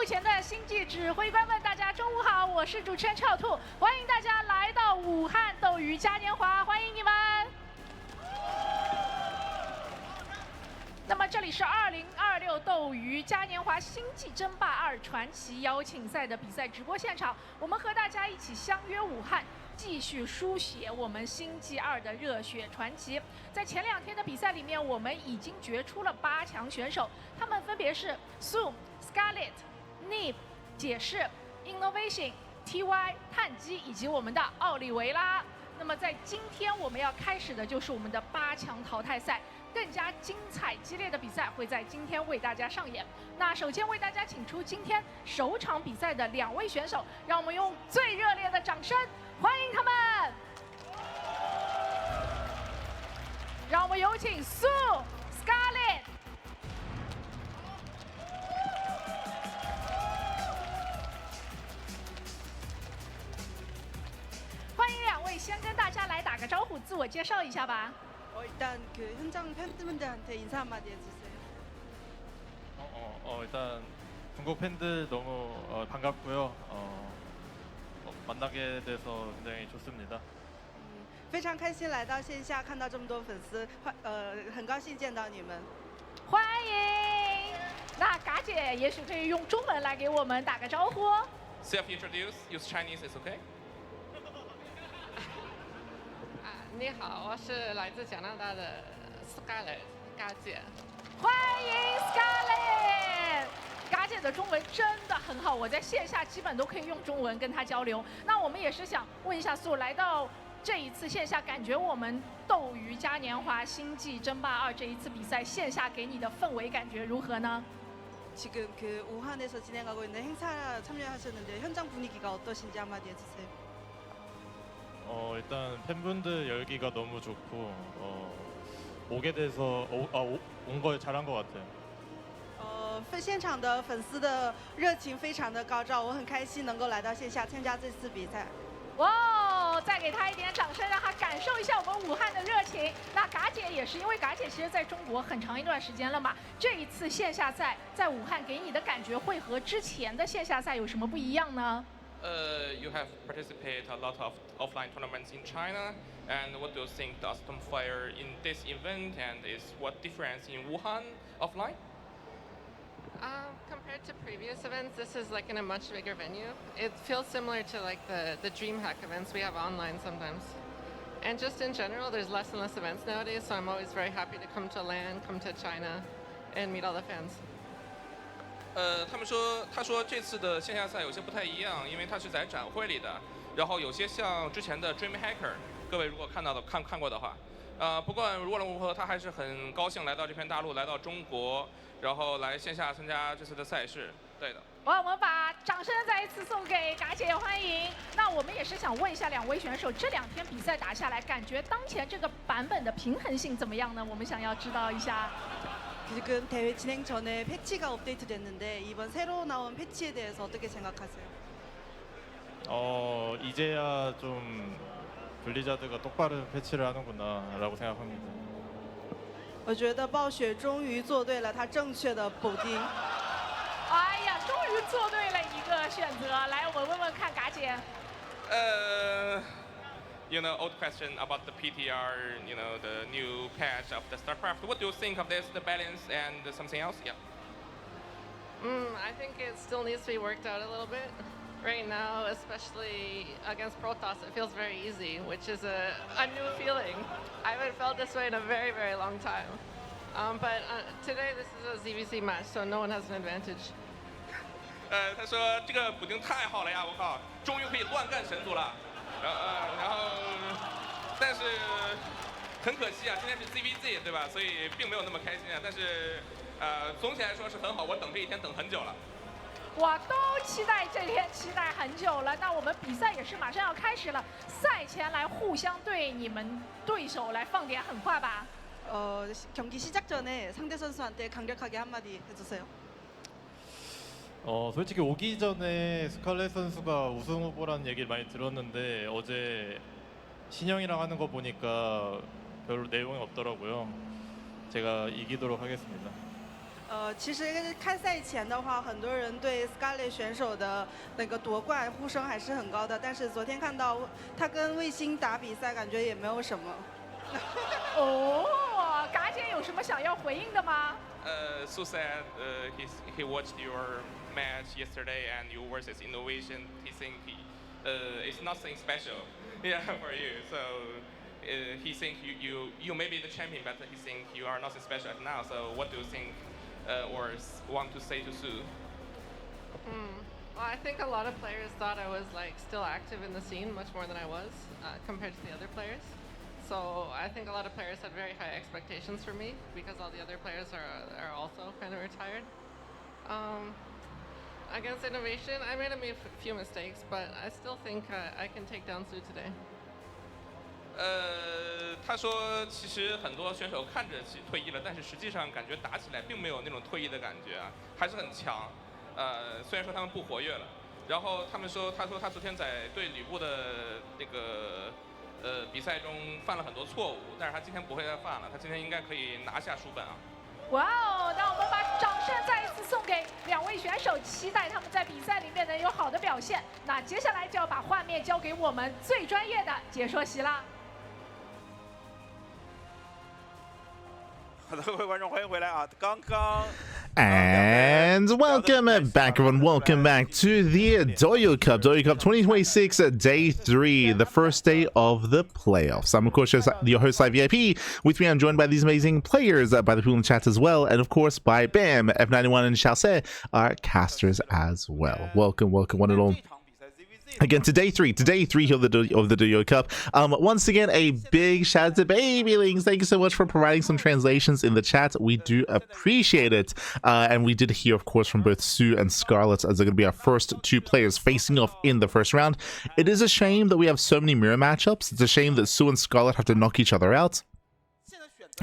幕前的星际指挥官们，大家中午好，我是主持人臭兔，欢迎大家来到武汉斗鱼嘉年华，欢迎你们。那么这里是2026斗鱼嘉年华星际争霸2传奇邀请赛的比赛直播现场，我们和大家一起相约武汉，继续书写我们星际2的热血传奇。在前2天的比赛里面，我们已经决出了8强选手，他们分别是soO、Scarlett、Neve、解释、Innovation、TY、碳基以及我们的奥利维拉。那么在今天我们要开始的就是我们的8强淘汰赛。更加精彩激烈的比赛会在今天为大家上演。那首先为大家请出今天首场比赛的2位选手，让我们用最热烈的掌声欢迎他们。让我们有请soO、Scarlett。欢迎2位，先跟大家来打个招呼，自我介绍一下吧。 일단 그 현장 팬분들한테 인사 한마디 해주세요. 일단 중국 팬들 너무 반갑고요. 만나게 돼서 굉장히 좋습니다. 非常开心来到线下看到这么多粉丝，很高兴见到你们。欢迎。那嘎姐也许可以用中文来给我们打个招呼。Self-introduce, use Chinese is okay. 你好，我是来自加拿大的 Scarlett 嘎姐。欢迎 Scarlett， 嘎姐的中文真的很好，我在线下基本都可以用中文跟她交流。那我们也是想问一下soO，来到这一次线下，感觉我们斗鱼嘉年华星际争霸2这一次比赛线下给你的氛围感觉如何呢？ 지금 그 우한에서 진행하고 있는 행사 참여하셨는데 현장 분위기가 어떠신지 한마디 해주세요. 일단 팬분들 열기가 너무 좋고 오게 돼서 온 걸 잘한 것 같아요. 现场的粉丝的热情非常的高涨，我很开心能够来到线下参加这次比赛。哇，再给他一点掌声，让他感受一下我们武汉的热情。那嘎姐也是，因为嘎姐其实在中国很长一段时间了嘛，这一次线下赛在武汉给你的感觉会和之前的线下赛有什么不一样呢？ You have participated a lot of offline tournaments in China, and what do you think the atmosphere in this event, and is what difference in Wuhan offline? Compared to previous events, this is like in a much bigger venue. It feels similar to like the DreamHack events we have online sometimes. And just in general, there's less and less events nowadays, so I'm always very happy to come to LAN, come to China, and meet all the fans. 他说这次的线下赛有些不太一样，因为它是在展会里的，然后有些像之前的 DreamHacker， 各位如果看过的话，不管无论如何，他还是很高兴来到这片大陆，来到中国，然后来线下参加这次的赛事，对的。我们把掌声再一次送给嘎姐，欢迎。那我们也是想问一下2位选手，这2天比赛打下来，感觉当前这个版本的平衡性怎么样呢？我们想要知道一下。 지금 대회 진행 전에 패치가 업데이트됐는데 이번 새로 나온 패치에 대해서 어떻게 생각하세요? 이제야 좀 블리자드가 똑바른 패치를 하는구나라고 생각합니다. 我觉得暴雪终于做对了他正确的补丁。哎呀，终于做对了一个选择。来，我们问问看嘎姐。You know, old question about the PTR, you know, the new patch of the StarCraft. What do you think of this, the balance and something else? Yeah. I think it still needs to be worked out a little bit. Right now, especially against Protoss, it feels very easy, which is a new feeling. I haven't felt this way in a very, very long time. But today, this is a ZvZ match, so no one has an advantage. 他说这个补丁太好了呀！我靠，终于可以乱干神族了。 然后，但是很可惜啊，今天是 ZvZ 对吧？所以并没有那么开心啊。但是，总体来说是很好，我等这一天等很久了。哇，都期待这天，期待很久了。那我们比赛也是马上要开始了，赛前来互相对你们对手来放点狠话吧。경기 시작 전에 상대 선수한테 강력하게 한마디 해주세요. 솔직히 오기 전에 스칼렛 선수가 우승 후보라는 얘기를 많이 들었는데 어제 신영이랑 하는 거 보니까 별로 내용이 없더라고요. 제가 이기도록 하겠습니다. 其实开赛前的话，很多人对 Scarlett 选手的那个夺冠呼声还是很高的，但是昨天看到他跟卫星打比赛，感觉也没有什么。哦，嘎姐有什么想要回应的吗？So said he watched your match yesterday and you versus Innovation. He think it's nothing special, yeah, for you. So he think you may be the champion, but he think you are nothing special now. So what do you think or want to say to soO? Well, I think a lot of players thought I was like still active in the scene much more than I was compared to the other players. So I think a lot of players had very high expectations for me because all the other players are also kind of retired. Against Innovation, I made a few mistakes, but I still think I can take down soO today. 他说其实很多选手看着退役了，但是实际上感觉打起来并没有那种退役的感觉啊，还是很强。虽然说他们不活跃了，然后他说他昨天在对吕布的那个比赛中犯了很多错误，但是他今天不会再犯了，他今天应该可以拿下书本啊。哇哦，那我们把掌声再一次送给2位选手，期待他们在比赛里面能有好的表现。那接下来就要把画面交给我们最专业的解说席啦。好的，各位观众，欢迎回来啊！刚刚。And welcome back, everyone. Welcome back to the Douyu Cup 2026 Day 3, the first day of the playoffs. I'm, of course, your host, ZvZ. With me, I'm joined by these amazing players, by the people in the chat as well, and of course, by Bam, F91, and Xiaose, our casters as well. Welcome, one and all. Again, to day three of the Douyu Cup. Once again, a big shout out to Babylings. Thank you so much for providing some translations in the chat. We do appreciate it. And we did hear, of course, from both soO and Scarlett as they're going to be our first 2 players facing off in the first round. It is a shame that we have so many mirror matchups. It's a shame that soO and Scarlett have to knock each other out.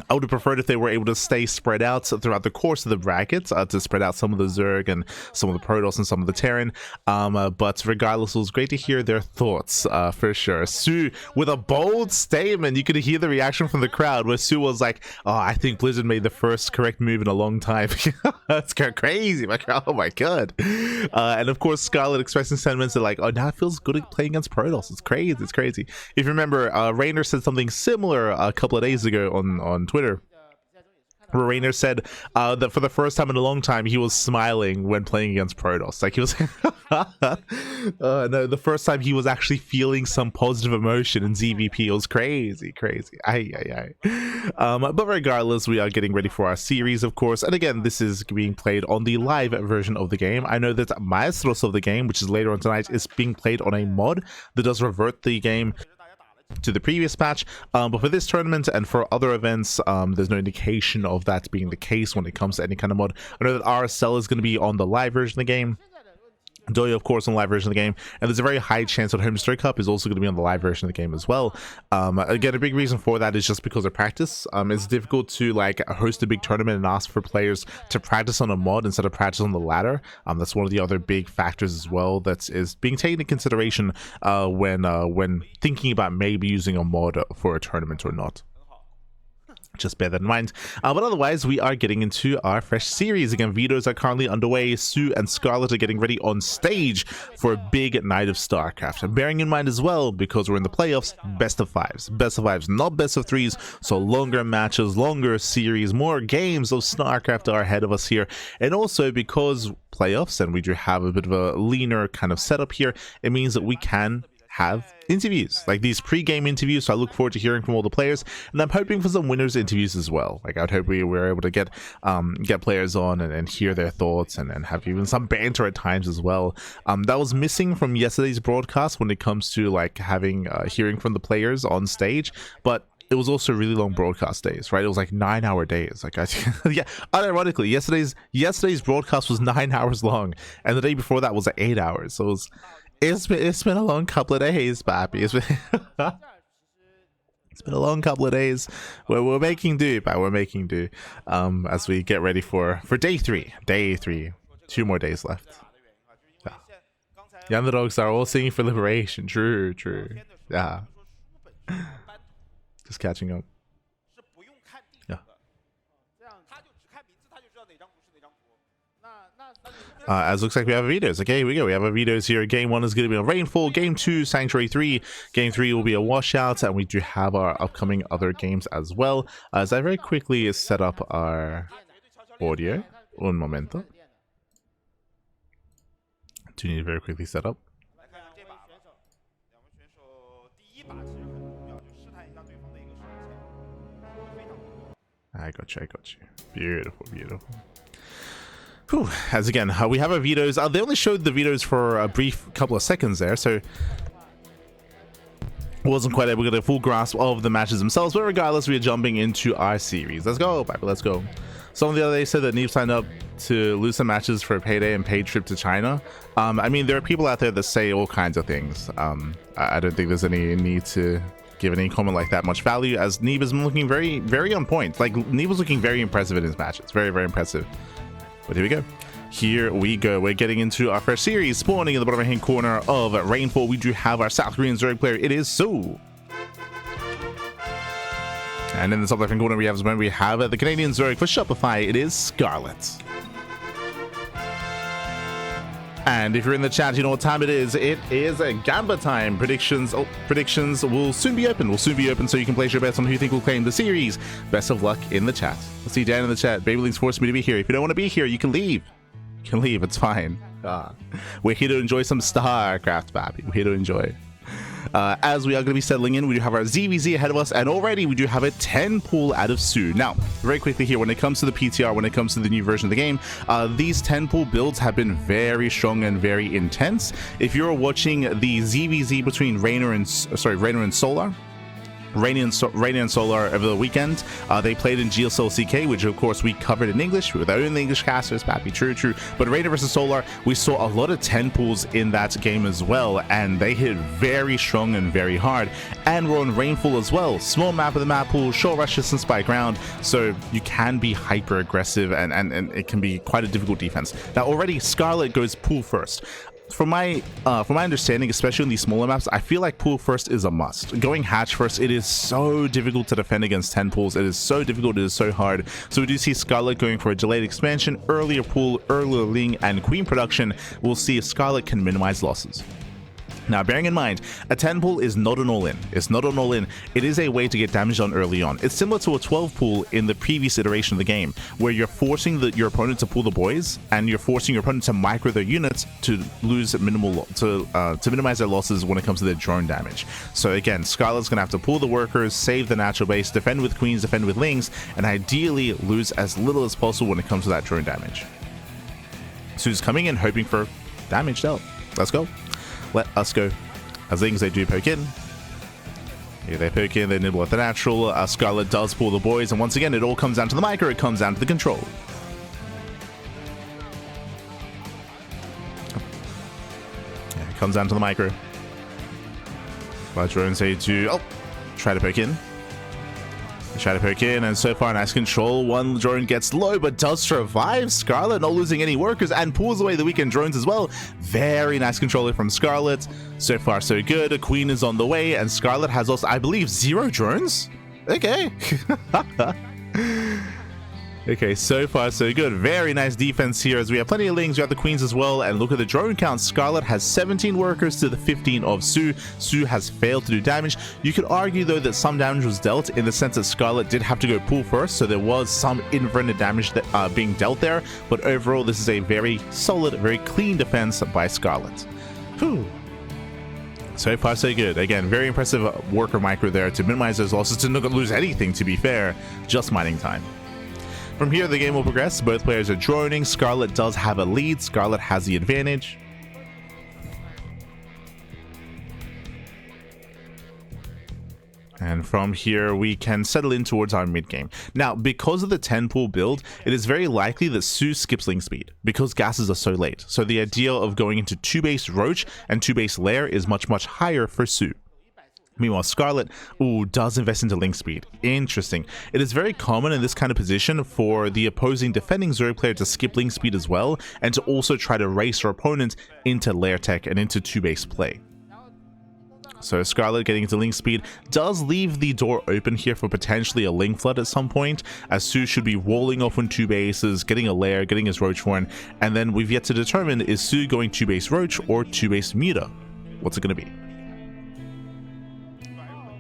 I would have preferred if they were able to stay spread out throughout the course of the brackets, to spread out some of the Zerg and some of the Protoss and some of the Terran. But regardless, it was great to hear their thoughts, for sure. soO, with a bold statement, you could hear the reaction from the crowd where soO was like, oh, I think Blizzard made the first correct move in a long time. That's crazy. Oh my god. And of course, Scarlett expressing sentiments that like, oh, now it feels good playing against Protoss. It's crazy. If you remember, Rainer said something similar a couple of days ago on Twitter, where Rainer said that for the first time in a long time he was smiling when playing against Protoss. Like he was no, the first time he was actually feeling some positive emotion in ZVP. It was crazy. But regardless, we are getting ready for our series, of course, and again, this is being played on the live version of the game. I know that Maestros of the game, which is later on tonight, is being played on a mod that does revert the game to the previous patch, but for this tournament and for other events, there's no indication of that being the case when it comes to any kind of mod. I know that RSL is going to be on the live version of the game, Douyu, of course, on the live version of the game, and there's a very high chance that Home Story Cup is also going to be on the live version of the game as well. Again, a big reason for that is just because of practice. It's difficult to like host a big tournament and ask for players to practice on a mod instead of practice on the ladder. That's one of the other big factors as well that is being taken into consideration when thinking about maybe using a mod for a tournament or not. Just bear that in mind. But otherwise, we are getting into our fresh series. Again, vetoes are currently underway. soO and Scarlett are getting ready on stage for a big night of StarCraft. And bearing in mind as well, because we're in the playoffs, best of fives. Best of fives, not best of threes. So longer matches, longer series, more games of StarCraft are ahead of us here. And also because playoffs, and we do have a bit of a leaner kind of setup here, it means that we can have interviews, like these pre-game interviews. So I look forward to hearing from all the players, and I'm hoping for some winners interviews as well. Like I'd hope we were able to get players on and hear their thoughts and have even some banter at times as well. That was missing from yesterday's broadcast when it comes to like having hearing from the players on stage, but it was also really long broadcast days, right? It was like 9-hour days. Like yeah, unironically, yesterday's broadcast was 9 hours long, and the day before that was 8 hours. So it's been a long couple of days, Pappy. It's been a long couple of days. We're making do, but we're making do. As we get ready for day three. 2 more days left. Yeah. The underdogs are all singing for liberation. True. Yeah. Just catching up. Yeah. As looks like we have videos. Okay, here we go. We have our videos here. Game 1 is going to be a Rainfall. Game 2, Sanctuary 3. Game 3 will be a Washout. And we do have our upcoming other games as well. As I very quickly set up our audio. Un momento. Do you need to very quickly set up? I got you. Beautiful, beautiful. Whew. As again, we have our vetoes. They only showed the vetoes for a brief couple of seconds there, so wasn't quite able to get a full grasp of the matches themselves. But regardless, we are jumping into our series. Let's go, Piper. Let's go. Someone the other day said that Neve signed up to lose some matches for a payday and paid trip to China. I mean, there are people out there that say all kinds of things. I don't think there's any need to give any comment like that much value, as Neve has been looking very, very on point. Like, Neve was looking very impressive in his matches. Very, very impressive. But here we go. Here we go. We're getting into our first series. Spawning in the bottom right-hand corner of Rainfall, we do have our South Korean Zerg player. It is soO. And in the top left-hand corner, we have the Canadian Zerg for Shopify. It is Scarlett. And if you're in the chat, you know what time it is. It is a Gamba time. Predictions will soon be open. So you can place your bets on who you think will claim the series. Best of luck in the chat. Let's see Dan in the chat. Babyling's forced me to be here. If you don't want to be here, you can leave. You can leave. It's fine. We're here to enjoy some StarCraft, baby. We're here to enjoy. As we are going to be settling in, we do have our ZvZ ahead of us, and already we do have a 10 pool out of soO. Now, very quickly here, when it comes to the PTR, when it comes to the new version of the game, these 10 pool builds have been very strong and very intense. If you're watching the ZvZ between Rainer and Solar, Rainy and Solar over the weekend, they played in GSL CK, which of course we covered in English with our own English casters, Pappy, true. But Rainer versus Solar, we saw a lot of 10 pools in that game as well, and they hit very strong and very hard. And we're on Rainfall as well. Small map of the map pool, short rush distance by ground, so you can be hyper aggressive, and it can be quite a difficult defense. Now already Scarlett goes pool first. From my understanding, especially in these smaller maps, I feel like pool first is a must. Going hatch first, it is so difficult to defend against 10 pools. It is so difficult, it is so hard. So we do see Scarlett going for a delayed expansion, earlier pool, earlier Ling, and Queen production. We'll see if Scarlett can minimize losses. Now, bearing in mind, a 10 pool is not an all-in. It's not an all-in. It is a way to get damage on early on. It's similar to a 12 pool in the previous iteration of the game, where you're forcing your opponent to pull the boys, and you're forcing your opponent to micro their units to lose to minimize their losses when it comes to their drone damage. So again, Scarlett's gonna have to pull the workers, save the natural base, defend with queens, defend with lings, and ideally lose as little as possible when it comes to that drone damage. so's coming in hoping for damage dealt. Let's go. Let us go. As long as they do poke in. Here they poke in, they nibble at the natural. Scarlett does pull the boys, and once again, it all comes down to the micro, it comes down to the control. Yeah, it comes down to the micro. But drones say to, try to poke in. Try to poke in, and so far nice control. One drone gets low but does survive. Scarlett not losing any workers and pulls away the weekend drones as well. Very nice control from Scarlett. So far so good. A queen is on the way, and Scarlett has also, I believe, 0 drones. Okay. Okay, so far so good. Very nice defense here, as we have plenty of lings. We have the queens as well, and look at the drone count. Scarlett has 17 workers to the 15 of soO. soO has failed to do damage. You could argue though that some damage was dealt, in the sense that Scarlett did have to go pool first, so there was some inadvertent damage that being dealt there. But overall, this is a very solid, very clean defense by Scarlett. Whew. So far so good. Again, very impressive worker micro there to minimize those losses, to not lose anything, to be fair. Just mining time. From here, the game will progress. Both players are droning. Scarlett does have a lead. Scarlett has the advantage. And from here, we can settle in towards our mid game. Now, because of the 10 pool build, it is very likely that soO skips link speed, because gases are so late. So the idea of going into 2-base Roach and 2-base Lair is much, much higher for soO. Meanwhile, Scarlett, does invest into link speed. Interesting. It is very common in this kind of position for the opposing defending Zerg player to skip link speed as well, and to also try to race their opponent into lair tech and into 2-base play. So Scarlett getting into Link Speed does leave the door open here for potentially a Link Flood at some point, as soO should be rolling off on 2 bases, getting a lair, getting his Roach Horn, and then we've yet to determine, is soO going 2-base Roach or 2-base Muta? What's it going to be?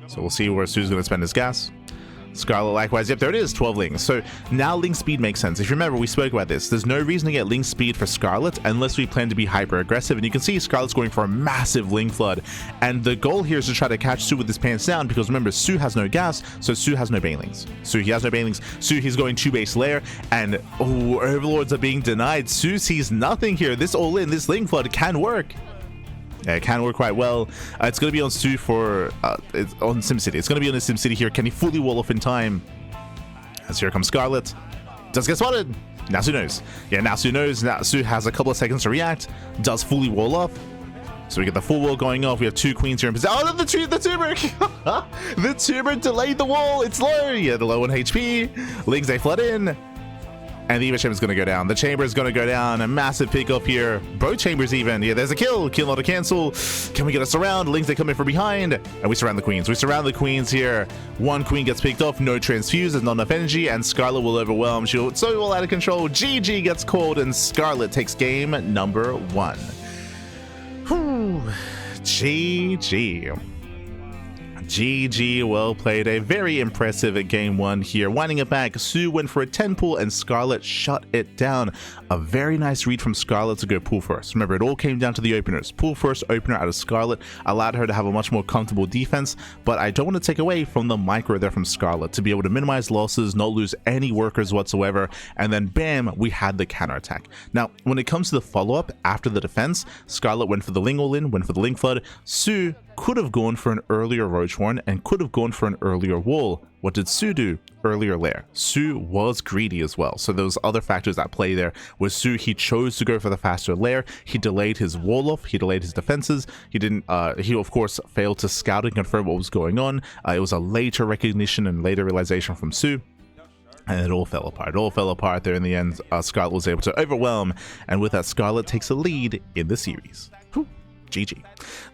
So we'll see where soO's going to spend his gas. Scarlett likewise, yep, there it is, 12 links. So now Link Speed makes sense. If you remember, we spoke about this. There's no reason to get Link Speed for Scarlett unless we plan to be hyper aggressive, and you can see Scarlett's going for a massive Link Flood, and the goal here is to try to catch soO with his pants down, because remember, soO has no gas, so soO has no banelings. So he has no banelings. soO, he's going 2-base lair, and Overlords are being denied. soO sees nothing here. This all-in, this Link Flood can work. Yeah, it can work quite well. It's going to be on soO for it's on SimCity. It's going to be on his SimCity here. Can he fully wall off in time? As here comes Scarlett. Does get spotted. Now soO knows. Yeah, now soO knows. Now soO has a couple of seconds to react. Does fully wall off. So we get the full wall going off. We have 2 queens here in position. Oh, the tuber! The tuber delayed the wall. It's low. Yeah, the low on HP. Lings, they flood in. And the Eva Chamber is going to go down. The Chamber is going to go down. A massive pick off here. Both Chambers even. Yeah, there's a kill. Kill, not a cancel. Can we get us around? Lings, they come in from behind. And we surround the queens. We surround the queens here. 1 queen gets picked off. No transfuse. There's not enough energy. And Scarlett will overwhelm. She'll so all out of control. GG gets called. And Scarlett takes game number 1. Whew. GG. GG, well played. A very impressive game 1 here. Winding it back, soO went for a 10 pull and Scarlett shut it down. A very nice read from Scarlett to go pull first. Remember, it all came down to the openers. Pull first opener out of Scarlett allowed her to have a much more comfortable defense, but I don't want to take away from the micro there from Scarlett to be able to minimize losses, not lose any workers whatsoever, and then bam, we had the counterattack. Now, when it comes to the follow-up after the defense, Scarlett went for the Ling all-in, went for the Link Flood. soO could have gone for an earlier Roach Horn and could have gone for an earlier wall. What did soO do? Earlier lair. soO was greedy as well, so those other factors at play there. With soO, he chose to go for the faster lair. He delayed his wall off. He delayed his defenses. He didn't. He of course failed to scout and confirm what was going on. It was a later recognition and later realization from soO. And it all fell apart. It all fell apart there in the end. Scarlett was able to overwhelm, and with that, Scarlett takes a lead in the series. Whew. GG.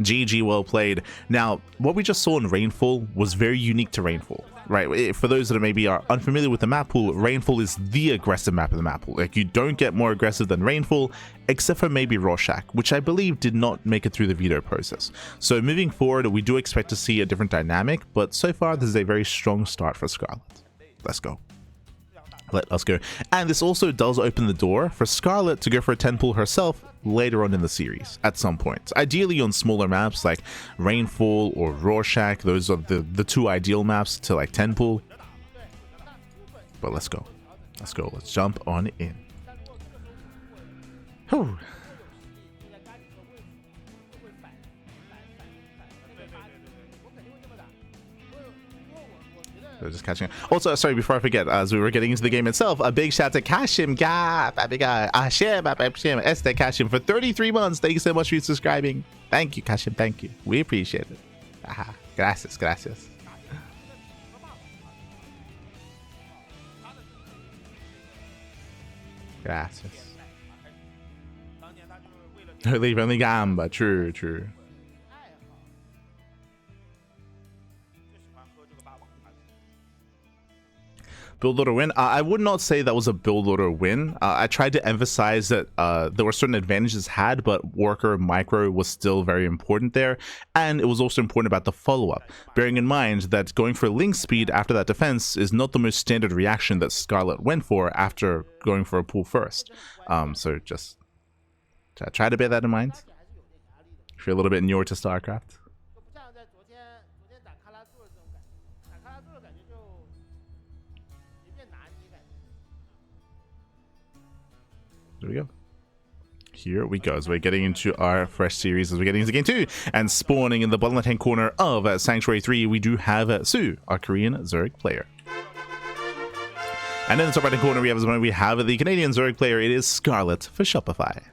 GG, well played. Now, what we just saw in Rainfall was very unique to Rainfall, right? For those that maybe are unfamiliar with the map pool, Rainfall is the aggressive map of the map pool. Like, you don't get more aggressive than Rainfall, except for maybe Rorschach, which I believe did not make it through the veto process. So moving forward, we do expect to see a different dynamic, but so far, this is a very strong start for Scarlett. Let's go. Let us go. And this also does open the door for Scarlett to go for a 10 pull herself later on in the series at some point. Ideally on smaller maps like Rainfall or Rorschach. Those are the 2 ideal maps to like 10 pull. But let's go. Let's go. Let's jump on in. Whew. They're just catching up. Also, sorry, before I forget, as we were getting into the game itself, a big shout to Kashim, Este Kashim for 33 months. Thank you so much for subscribing. Thank you, Kashim. Thank you. We appreciate it. Aha. Gracias, gracias. Gracias. Leave only Gamba. True, true. Build order win. I would not say that was a build order win. I tried to emphasize that there were certain advantages had, but worker micro was still very important there, and it was also important about the follow-up, bearing in mind that going for Link speed after that defense is not the most standard reaction that Scarlett went for after going for a pull first. So just try to bear that in mind if you're a little bit newer to StarCraft. There we go. Here we go, as we're getting into our fresh series, as we're getting into game 2, and spawning in the bottom left-hand corner of Sanctuary 3, we do have soO, our Korean Zerg player. And in the top right-hand corner, we have the Canadian Zerg player. It is Scarlett for Shopify.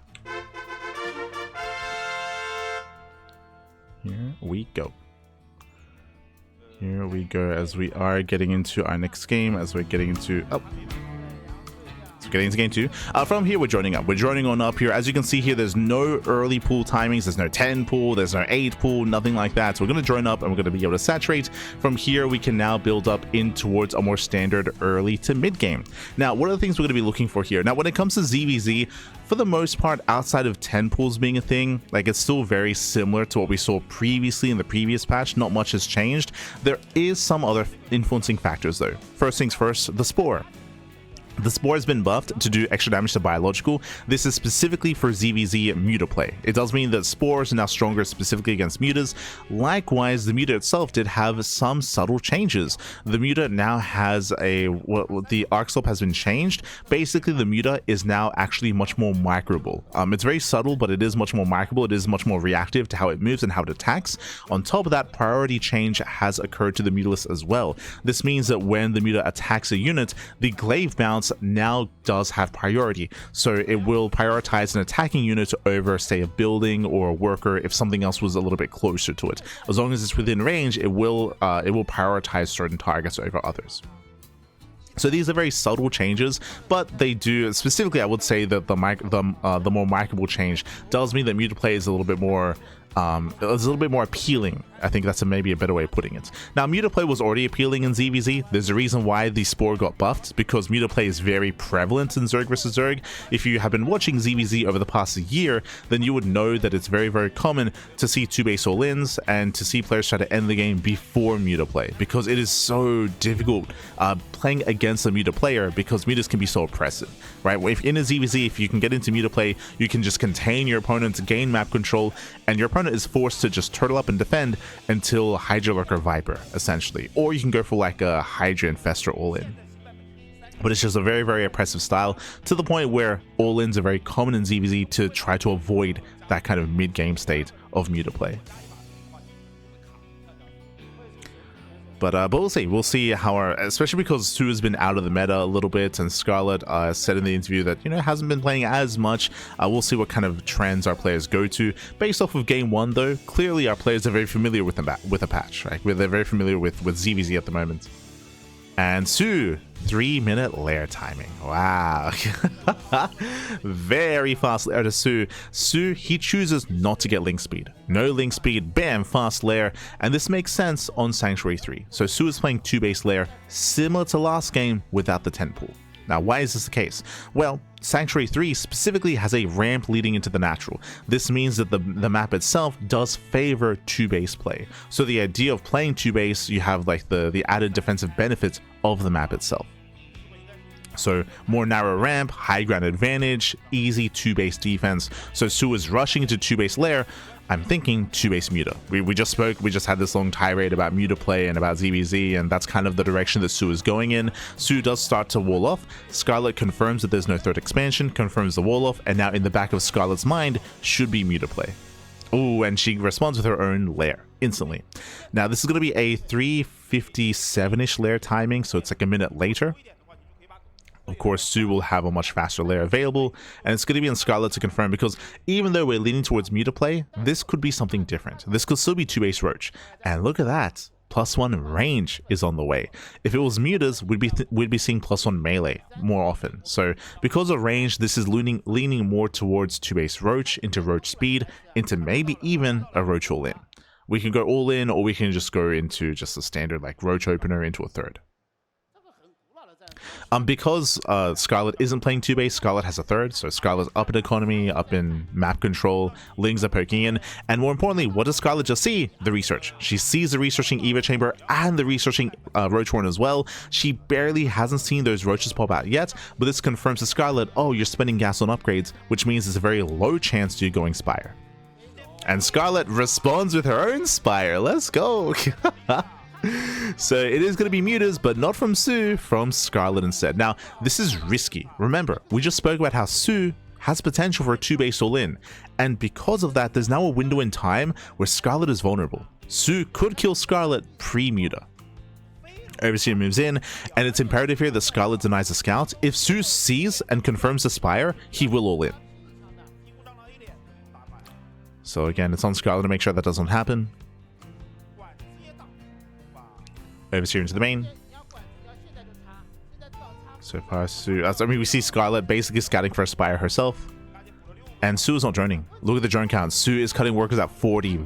Here we go. Here we go, as we are getting into our next game, as we're getting into... Oh. getting into game 2. From here, we're joining up. We're joining on up here. As you can see here, there's no early pool timings. There's no 10 pool. There's no 8 pool. Nothing like that. So we're going to join up and we're going to be able to saturate. From here, we can now build up in towards a more standard early to mid game. Now, what are the things we're going to be looking for here? Now, when it comes to ZvZ, for the most part, outside of 10 pools being a thing, like it's still very similar to what we saw previously in the previous patch. Not much has changed. There is some other influencing factors though. First things first, the Spore. The Spore has been buffed to do extra damage to biological. This is specifically for ZvZ Muta play. It does mean that Spores are now stronger specifically against Mutas. Likewise, the Muta itself did have some subtle changes. The Muta now has the arc slope has been changed. Basically, the Muta is now actually much more microable. It's very subtle, but it is much more microable. It is much more reactive to how it moves and how it attacks. On top of that, priority change has occurred to the Mutalist as well. This means that when the Muta attacks a unit, the glaive bounce now does have priority, so it will prioritize an attacking unit over, say, a building or a worker if something else was a little bit closer to it. As long as it's within range, it will prioritize certain targets over others. So these are very subtle changes, but they do, specifically I would say that the more microable change does mean that Muta play is a little bit more appealing. I think that's maybe a better way of putting it. Now, Muta play was already appealing in ZvZ. There's a reason why the Spore got buffed, because Muta play is very prevalent in Zerg vs Zerg. If you have been watching ZvZ over the past year, then you would know that it's very, very common to see 2-base all-ins and to see players try to end the game before Muta play, because it is so difficult playing against a Muta player, because Mutas can be so oppressive, right? If in a ZvZ, if you can get into Muta play, you can just contain your opponent, gain map control, and your opponent is forced to just turtle up and defend until Hydra Lurker Viper, essentially. Or you can go for like a Hydra Infestor all-in. But it's just a very, very oppressive style, to the point where all-ins are very common in ZvZ to try to avoid that kind of mid-game state of Muta play. But we'll see how especially because soO has been out of the meta a little bit, and Scarlett said in the interview that, you know, hasn't been playing as much. We'll see what kind of trends our players go to. Based off of game 1 though, clearly our players are very familiar with the patch, right? They're very familiar with ZvZ at the moment. And soO, 3-minute lair timing. Wow. Very fast lair to soO. soO, he chooses not to get link speed. No link speed, bam, fast lair. And this makes sense on Sanctuary 3. So soO is playing 2-base lair, similar to last game without the 10 pool. Now, why is this the case? Well, Sanctuary 3 specifically has a ramp leading into the natural. This means that the map itself does favor 2-base play. So the idea of playing 2-base, you have like the added defensive benefits of the map itself. So more narrow ramp, high ground advantage, easy 2-base defense. So soO is rushing into 2-base lair. I'm thinking 2-base Muta. We just had this long tirade about Muta play and about ZvZ, and that's kind of the direction that soO is going in. soO does start to wall off. Scarlett confirms that there's no third expansion, confirms the wall off, and now in the back of Scarlett's mind should be Muta play. Oh, and she responds with her own lair instantly. Now this is going to be a 3:57-ish lair timing, so it's like a minute later. Of course, soO will have a much faster lair available, and it's going to be on Scarlett to confirm, because even though we're leaning towards Muta play, this could be something different. This could still be 2-base Roach, and look at that. +1 range is on the way. If it was Mutas, we'd be seeing +1 melee more often. So because of range, this is leaning more towards 2-base Roach, into Roach speed, into maybe even a Roach all-in. We can go all-in, or we can just go into just a standard like Roach opener into a third. Because Scarlett isn't playing 2-base, Scarlett has a third, so Scarlett's up in economy, up in map control, Lings are poking in, and more importantly, what does Scarlett just see? The research. She sees the researching Eva Chamber and the researching Roach Horn as well. She barely hasn't seen those Roaches pop out yet, but this confirms to Scarlett, oh, you're spending gas on upgrades, which means there's a very low chance to you going Spire. And Scarlett responds with her own Spire. Let's go! So it is going to be Mutas, but not from soO, from Scarlett instead. Now, this is risky. Remember, we just spoke about how soO has potential for a 2-base all-in, and because of that, there's now a window in time where Scarlett is vulnerable. soO could kill Scarlett pre-Muta. Overseer moves in, and it's imperative here that Scarlett denies the scout. If soO sees and confirms the Spire, he will all-in. So again, it's on Scarlett to make sure that doesn't happen. Overseer into the main. So far, soO. I mean, we see Scarlett basically scouting for a Spire herself. And soO is not droning. Look at the drone count. soO is cutting workers at 40.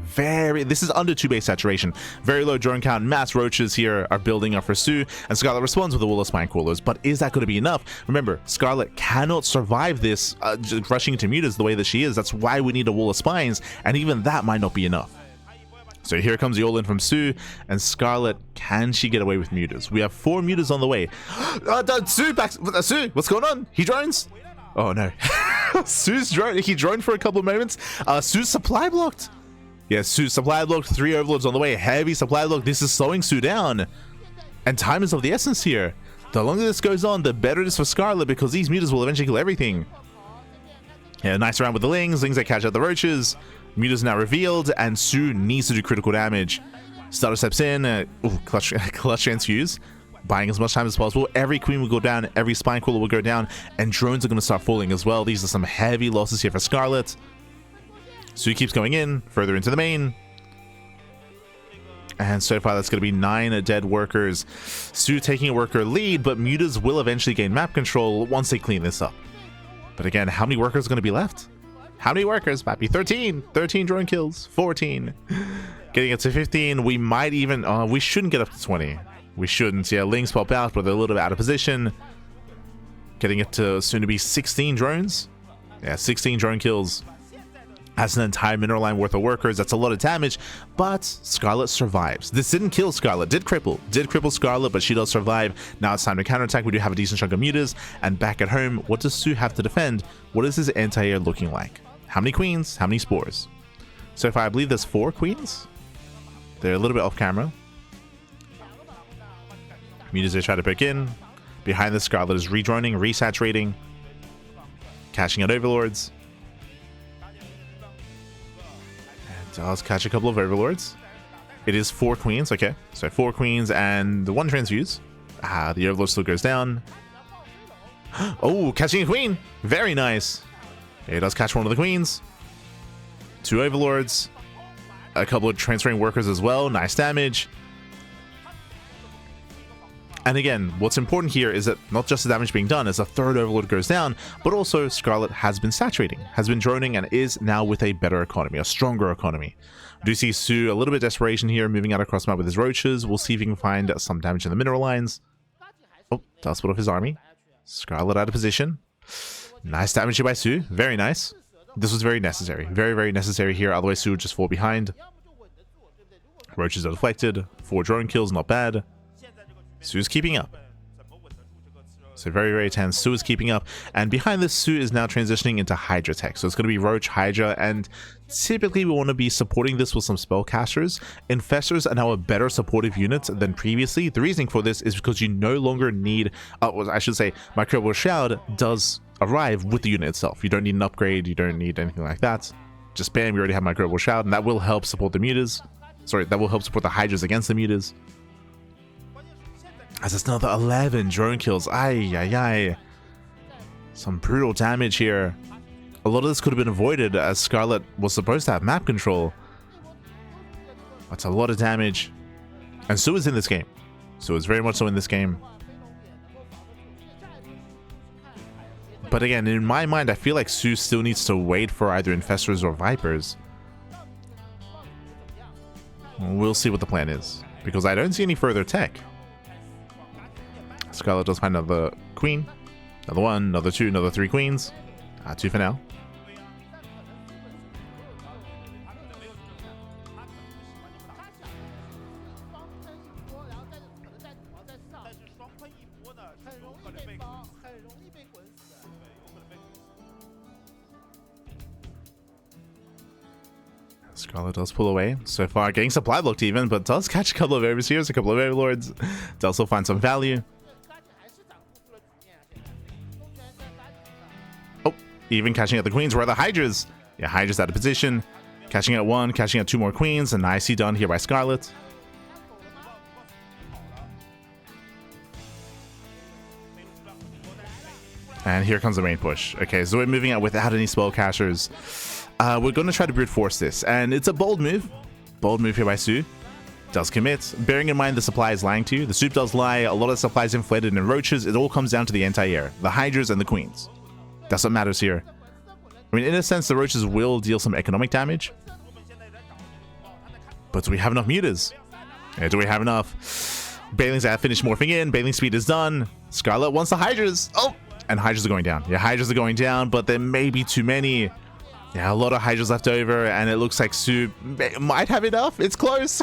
This is under 2 base saturation. Very low drone count. Mass roaches here are building up for soO. And Scarlett responds with a wall of spine crawlers. But is that going to be enough? Remember, Scarlett cannot survive this just rushing into mutas the way that she is. That's why we need a wall of spines. And even that might not be enough. So here comes the all-in from soO, and Scarlett, can she get away with mutas? We have 4 mutas on the way. soO, soO, what's going on? He drones? Oh no. soO's drone, he droned for a couple of moments. soO's supply blocked. Yeah, soO's supply blocked, 3 overlords on the way, heavy supply block. This is slowing soO down. And time is of the essence here. The longer this goes on, the better it is for Scarlett, because these mutas will eventually kill everything. Yeah, nice round with the Lings that catch out the roaches. Mutas now revealed, and soO needs to do critical damage. Starter steps in, clutch transfuse, buying as much time as possible. Every queen will go down, every spine crawler will go down, and drones are going to start falling as well. These are some heavy losses here for Scarlett. soO keeps going in, further into the main. And so far that's going to be 9 dead workers. soO taking a worker lead, but mutas will eventually gain map control once they clean this up. But again, how many workers are going to be left? How many workers, Pappy? 13. 13 drone kills. 14. Getting it to 15. We might even... we shouldn't get up to 20. We shouldn't. Yeah, Lings pop out, but they're a little bit out of position. Getting it to soon to be 16 drones. Yeah, 16 drone kills. That's an entire mineral line worth of workers. That's a lot of damage, but Scarlett survives. This didn't kill Scarlett. Did cripple Scarlett, but she does survive. Now it's time to counterattack. We do have a decent chunk of mutas. And back at home, what does soO have to defend? What is his anti-air looking like? How many queens? How many spores? So far, I believe there's 4 queens. They're a little bit off camera. Mutas are trying to pick in. Behind the Scarlett is redroning, resaturating, catching out overlords. And does catch a couple of overlords. It is 4 queens, okay. So 4 queens and 1 transfuse. The overlord still goes down. Oh, catching a queen. Very nice. It does catch one of the queens. 2 overlords. A couple of transferring workers as well. Nice damage. And again, what's important here is that not just the damage being done as a 3rd overlord goes down, but also Scarlett has been saturating, has been droning, and is now with a better economy, a stronger economy. We do see soO a little bit of desperation here, moving out across map with his roaches. We'll see if he can find some damage in the mineral lines. Oh, does split off his army. Scarlett out of position. Nice damage here by soO. Very nice. This was very necessary. Very, very necessary here. Otherwise, soO would just fall behind. Roaches are deflected. 4 drone kills, not bad. soO's keeping up. So very, very tense. soO is keeping up. And behind this, soO is now transitioning into Hydra tech. So it's going to be Roach, Hydra, and typically we want to be supporting this with some spellcasters. Infestors are now a better supportive unit than previously. The reasoning for this is because you no longer need, I should say, Microbial Shroud does arrive with the unit itself. You don't need an upgrade. You don't need anything like that. Just bam, we already have Microbial Shroud, and that will help support the mutas. Sorry, that will help support the Hydras against the mutas. As it's another 11 drone kills. Ay, ay, ay. Some brutal damage here. A lot of this could have been avoided as Scarlett was supposed to have map control. That's a lot of damage. And soO is in this game. soO is very much so in this game. But again, in my mind, I feel like soO still needs to wait for either Infestors or Vipers. We'll see what the plan is, because I don't see any further tech. Scarlett does find another queen. Another 1, another 2, another 3 queens. 2 for now. Scarlett does pull away. So far, getting supply blocked even, but does catch a couple of overseers, a couple of overlords. Does also find some value. Oh, even catching out the queens. Where are the Hydras? Yeah, Hydra's out of position. Catching out 1, catching out 2 more queens. And nicely done here by Scarlett. And here comes the main push. Okay, so we're moving out without any spellcasters. We're going to try to brute force this, and it's a bold move. Bold move here by soO. Does commit. Bearing in mind the supply is lying to you. The soup does lie. A lot of the supply is inflated in roaches. It all comes down to the anti-air. The hydras and the queens. That's what matters here. I mean, in a sense, the roaches will deal some economic damage. But do we have enough mutas? Yeah, do we have enough? Bailings have finished morphing in. Bailing speed is done. Scarlett wants the hydras. Oh! And hydras are going down. Yeah, hydras are going down, but there may be too many. Yeah, a lot of hydras left over, and it looks like soO might have enough. It's close.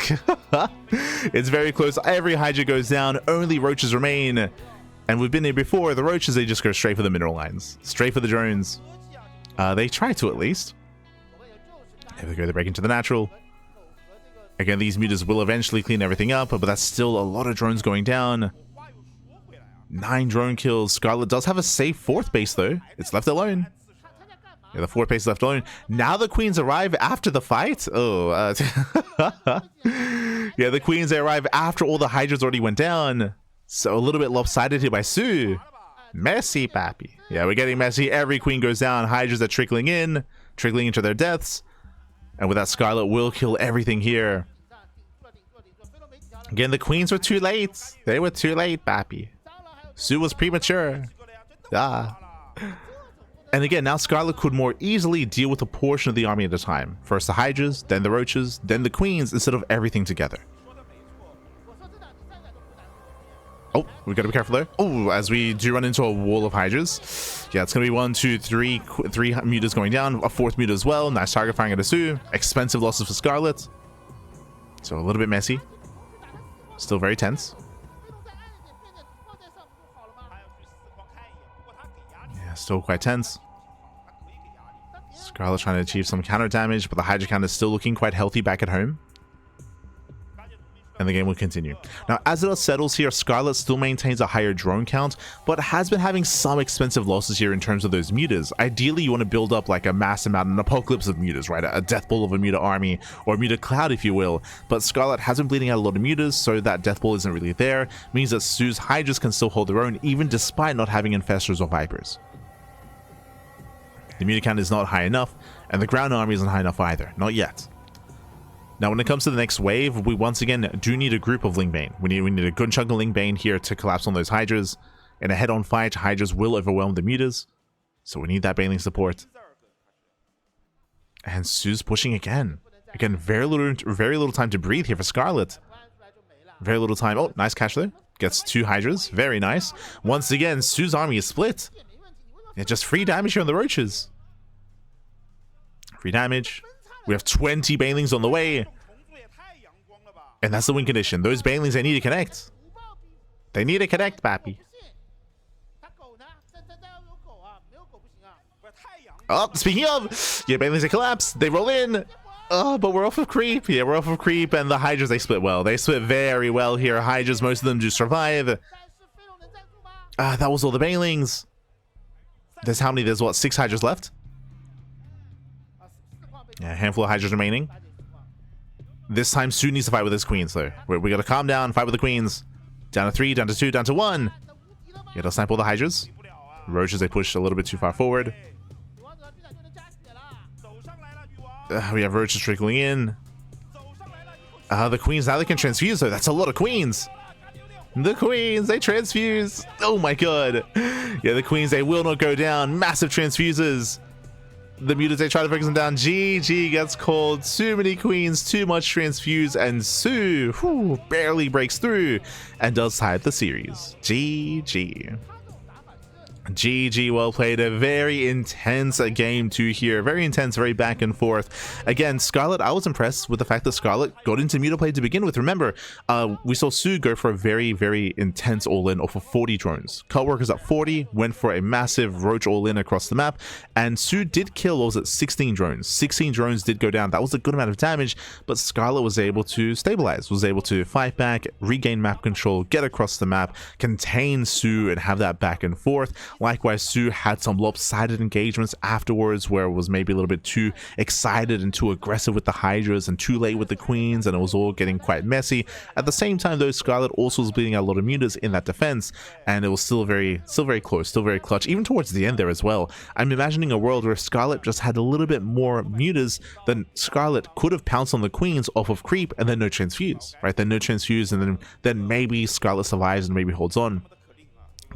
It's very close. Every hydra goes down. Only roaches remain. And we've been here before. The roaches, they just go straight for the mineral lines. Straight for the drones. They try to, at least. There we go. They break into the natural. Again, these mutas will eventually clean everything up, but that's still a lot of drones going down. 9 drone kills. Scarlett does have a safe 4th base, though. It's left alone. Yeah, the 4th base is left alone. Now the queens arrive after the fight? Oh, yeah, the queens, they arrive after all the hydras already went down. So a little bit lopsided here by soO. Messy, pappy. Yeah, we're getting messy. Every queen goes down. Hydras are trickling into their deaths. And with that, Scarlett will kill everything here. Again, the queens were too late. They were too late, pappy. soO was premature. Ah. And again, now Scarlett could more easily deal with a portion of the army at a time. First the hydras, then the roaches, then the queens, instead of everything together. Oh, we gotta be careful there. Oh, as we do run into a wall of hydras. Yeah, it's gonna be 1, 2, 3 mutas going down, a 4th muta as well. Nice target firing at a soO. Expensive losses for Scarlett. So a little bit messy. Still very tense. Yeah, still quite tense. Scarlett trying to achieve some counter damage, but the hydra count is still looking quite healthy back at home. And the game will continue. Now, as it all settles here, Scarlett still maintains a higher drone count, but has been having some expensive losses here in terms of those mutas. Ideally, you want to build up like a mass amount, an apocalypse of mutas, right? A death ball of a muta army, or a muta cloud, if you will. But Scarlett has been bleeding out a lot of mutas, so that death ball isn't really there. Means that soO's hydras can still hold their own, even despite not having infestors or vipers. The muta count is not high enough, and the ground army isn't high enough either. Not yet. Now, when it comes to the next wave, we once again do need a group of Lingbane. We need a good chunk of Lingbane here to collapse on those hydras. In a head-on fight, hydras will overwhelm the mutas, so we need that Baneling support. And soO's pushing again. Again, very little time to breathe here for Scarlett. Very little time. Oh, nice catch there. Gets 2 hydras. Very nice. Once again, soO's army is split. Yeah, just free damage here on the roaches. Free damage. We have 20 Banelings on the way. And that's the win condition. Those Banelings, they need to connect. They need to connect, pappy. Oh, speaking of, yeah, Banelings, they collapse. They roll in. Oh, but we're off of creep. Yeah, we're off of creep. And the hydras, they split well. They split very well here. Hydras, most of them do survive. That was all the Banelings. There's how many? There's what, 6 hydras left? Yeah, a handful of hydras remaining. This time, soO needs to fight with his queens, though. We gotta calm down, fight with the queens. Down to 3, down to 2, down to 1. Yeah, they'll snipe all the hydras. Roaches, they push a little bit too far forward. We have roaches trickling in. The queens, now they can transfuse, though. That's a lot of queens. The queens, they transfuse. Oh my god. Yeah, the queens, they will not go down. Massive transfuses. The mutas, they try to focus them down. GG gets called. Too many queens, too much transfuse, and soO barely breaks through and does tie up the series. GG. GG, well played. A very intense game 2 here. Very intense, very back and forth. Again, Scarlett, I was impressed with the fact that Scarlett got into muta play to begin with. Remember, we saw soO go for a very, very intense all-in off of 40 drones. Cutworkers at 40, went for a massive roach all-in across the map, and soO did kill, what was it, 16 drones. 16 drones did go down. That was a good amount of damage, but Scarlett was able to stabilize, was able to fight back, regain map control, get across the map, contain soO, and have that back and forth. Likewise, soO had some lopsided engagements afterwards where it was maybe a little bit too excited and too aggressive with the Hydras and too late with the Queens, and it was all getting quite messy. At the same time, though, Scarlett also was bleeding out a lot of mutas in that defense, and it was still very close, still very clutch, even towards the end there as well. I'm imagining a world where Scarlett just had a little bit more mutas, then Scarlett could have pounced on the Queens off of creep and then no transfuse, right? Then no transfuse, and then maybe Scarlett survives and maybe holds on.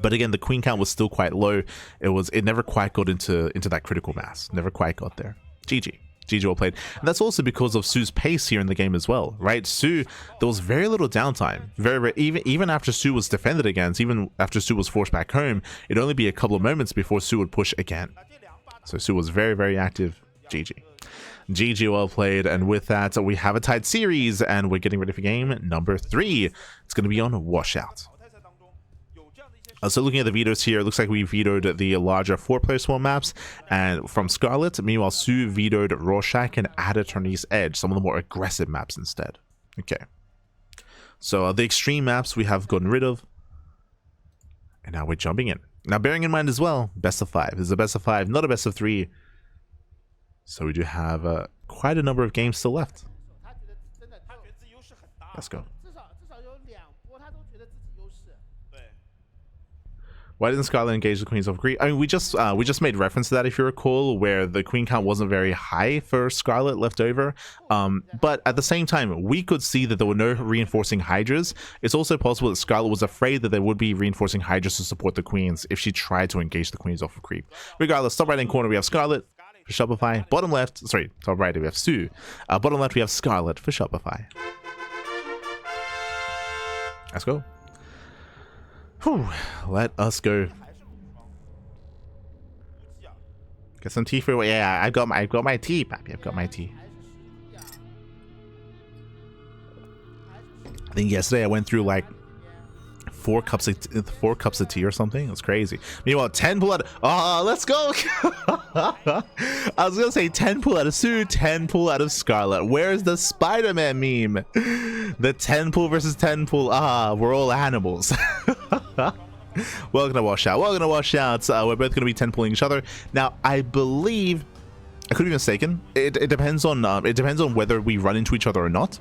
But again, the queen count was still quite low. It never quite got into that critical mass. Never quite got there. GG. GG well played. And that's also because of soO's pace here in the game as well, right? soO, there was very little downtime. Even after soO was defended against, even after soO was forced back home, it'd only be a couple of moments before soO would push again. So soO was very, very active. GG. GG well played. And with that, we have a tied series, and we're getting ready for game number 3. It's going to be on Washout. So looking at the vetoes here, it looks like we vetoed the larger 4-player swarm maps and from Scarlett. Meanwhile, soO vetoed Rorschach and Attorney's Edge, some of the more aggressive maps instead. Okay. So the extreme maps we have gotten rid of. And now we're jumping in. Now bearing in mind as well, best of 5. This is a best of 5, not a best of 3. So we do have quite a number of games still left. Let's go. Why didn't Scarlett engage the Queens of Greed? I mean, we just made reference to that, if you recall, where the queen count wasn't very high for Scarlett left over. But at the same time, we could see that there were no reinforcing Hydras. It's also possible that Scarlett was afraid that there would be reinforcing Hydras to support the Queens if she tried to engage the Queens off of creep. Regardless, top right hand corner we have Scarlett for Shopify. Bottom left, sorry, top right we have soO. Bottom left we have Scarlett for Shopify. Let's go. Whew, let us go. Get some tea for yeah. I've got my tea, Pappy. I've got my tea. I think yesterday I went through like 4 cups of tea or something. It was crazy. Meanwhile, 10 pull out. Oh, let's go. I was gonna say 10 pull out of soO, 10 pull out of Scarlett. Where's the Spider-Man meme? The 10 pull versus 10 pull. Ah, we're all animals. Welcome to Washout. Welcome to Washout. We're both going to be 10 pulling each other. Now, I believe, I could be mistaken. It depends on whether we run into each other or not.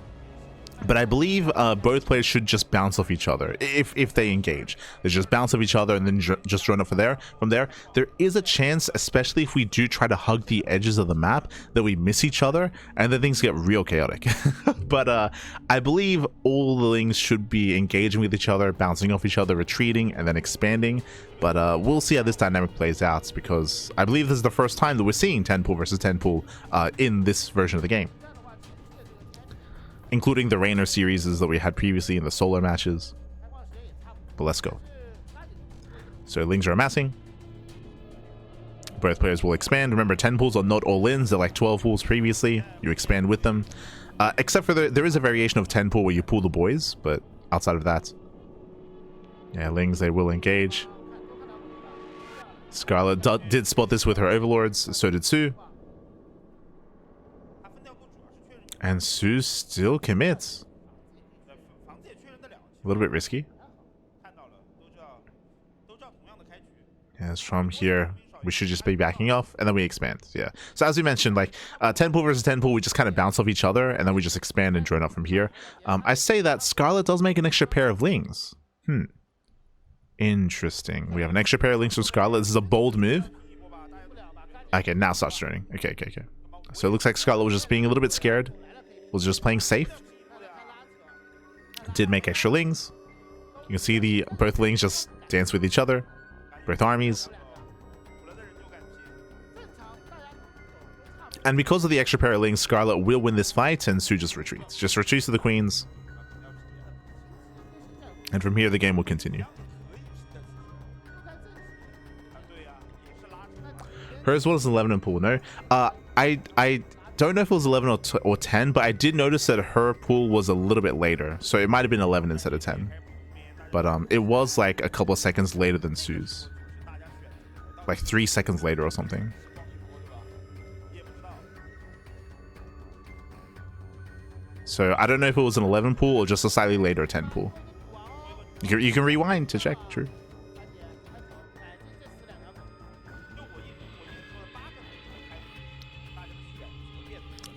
But I believe both players should just bounce off each other if they engage. They just bounce off each other and then just run up from there. There is a chance, especially if we do try to hug the edges of the map, that we miss each other and then things get real chaotic. But I believe all the lings should be engaging with each other, bouncing off each other, retreating, and then expanding. But we'll see how this dynamic plays out, because I believe this is the first time that we're seeing 10 pull versus 10 pull in this version of the game, including the Rainer series that we had previously in the solar matches. But let's go. So lings are amassing. Both players will expand. Remember, 10 pulls are not all ins. They're like 12 pulls previously. You expand with them. Except for there is a variation of 10 pull where you pull the boys, but outside of that, yeah, lings, they will engage. Scarlett did spot this with her overlords. So did soO. And soO still commits. A little bit risky. Yes, from here, we should just be backing off, and then we expand. Yeah. So as we mentioned, like 10 pull versus 10 pull, we just kind of bounce off each other, and then we just expand and drone up from here. I say that Scarlett does make an extra pair of lings. Interesting. We have an extra pair of lings from Scarlett. This is a bold move. Okay, now starts droning. Okay. So it looks like Scarlett was just being a little bit scared. Was just playing safe. Did make extra lings. You can see both lings just dance with each other. Both armies. And because of the extra pair of lings, Scarlett will win this fight, and soO just retreats. Just retreats to the queens. And from here, the game will continue. Hers was 11 and pool, no? I don't know if it was 11 or 10, but I did notice that her pool was a little bit later. So it might have been 11 instead of 10. But it was like a couple of seconds later than soO's. Like 3 seconds later or something. So I don't know if it was an 11 pool or just a slightly later 10 pool. You can rewind to check, true.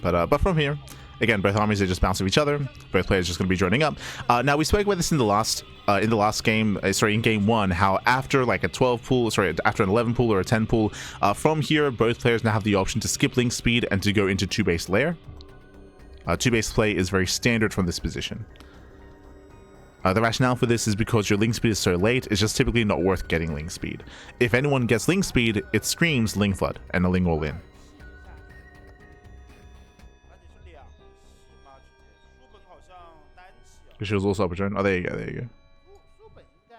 But from here, again, both armies are just bouncing each other. Both players are just going to be joining up. Now, we spoke about this in the last game, in game 1, how after like a 12 pool, after an 11 pool or a 10 pool, from here, both players now have the option to skip link speed and to go into 2-base lair. 2-base play is very standard from this position. The rationale for this is because your link speed is so late, it's just typically not worth getting link speed. If anyone gets link speed, it screams link flood and a link all in. She was also up a turn. Oh, there you go, there you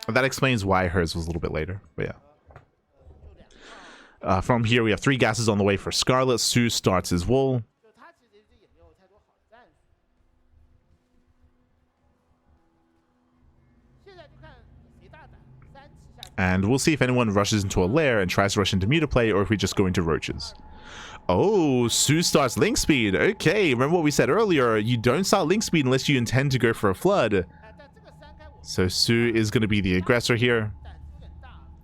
go. That explains why hers was a little bit later, but yeah. From here, we have 3 gases on the way for Scarlett. soO starts his wall. And we'll see if anyone rushes into a lair and tries to rush into meter play, or if we just go into roaches. Oh, soO starts link speed. Okay, remember what we said earlier? You don't start link speed unless you intend to go for a flood. So soO is going to be the aggressor here.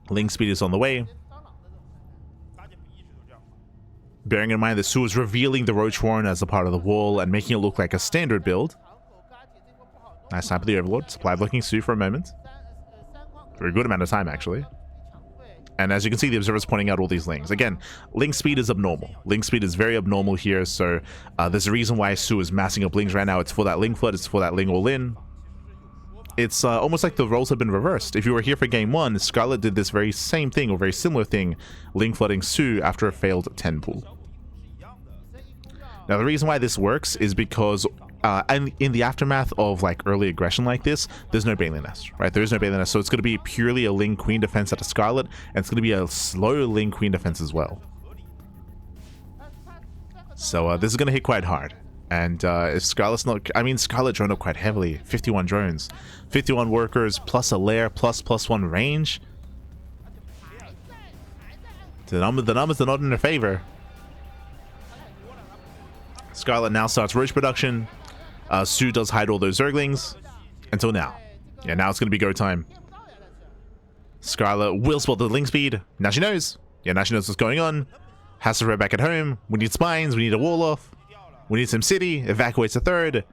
Link speed is on the way. Bearing in mind that soO is revealing the Roach Warren as a part of the wall and making it look like a standard build. Nice time for the Overlord. Supply blocking soO for a moment. For a good amount of time, actually. And as you can see, the observer's pointing out all these links. Again, link speed is abnormal. Link speed is very abnormal here, so there's a reason why soO is massing up links right now. It's for that link flood, it's for that link all in. It's almost like the roles have been reversed. If you were here for game 1, Scarlett did this very same thing, or very similar thing, link flooding soO after a failed 10 pool. Now, the reason why this works is because and in the aftermath of like early aggression like this, there's no Bailey Nest, right? There is no Bailey Nest, so it's going to be purely a Ling Queen defense at a Scarlet, and it's going to be a slow Ling Queen defense as well. So this is going to hit quite hard. And if Scarlet's not, I mean, Scarlet droned up quite heavily. 51 drones, 51 workers plus a lair plus +1 range. The numbers are not in their favor. Scarlet now starts roach production. soO does hide all those Zerglings until now. Yeah, now it's going to be go time. Scarlet will spot the link speed. Now she knows. Yeah, now she knows what's going on. Has to throw back at home. We need spines. We need a wall off. We need some city. Evacuates a third.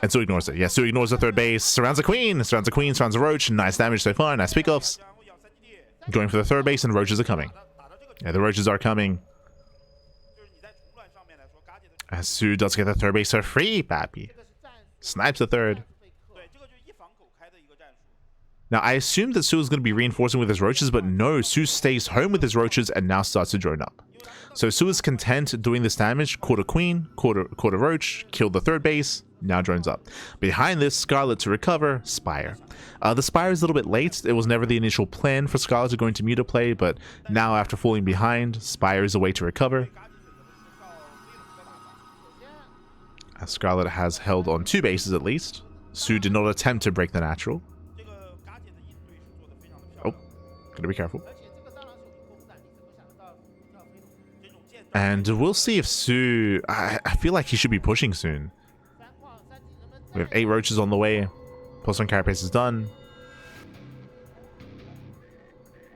And soO ignores it. Yeah, soO ignores the third base. Surrounds a queen. Surrounds a queen. Surrounds a roach. Nice damage so far. Nice pickoffs. Going for the third base, and roaches are coming. Yeah, the roaches are coming. As soO does get the third base for free, pappy. Snipes the third. Now, I assumed that soO is going to be reinforcing with his roaches, but no, soO stays home with his roaches and now starts to drone up. So soO is content doing this damage, caught a queen, caught a roach, killed the third base, now drones up. Behind this, Scarlet to recover, Spire. The Spire is a little bit late. It was never the initial plan for Scarlet to go into meter play, but now after falling behind, Spire is a way to recover. Scarlet has held on 2 bases at least. soO did not attempt to break the natural. Oh, gotta be careful. And we'll see if soO... I feel like he should be pushing soon. We have 8 roaches on the way. +1 carapace is done.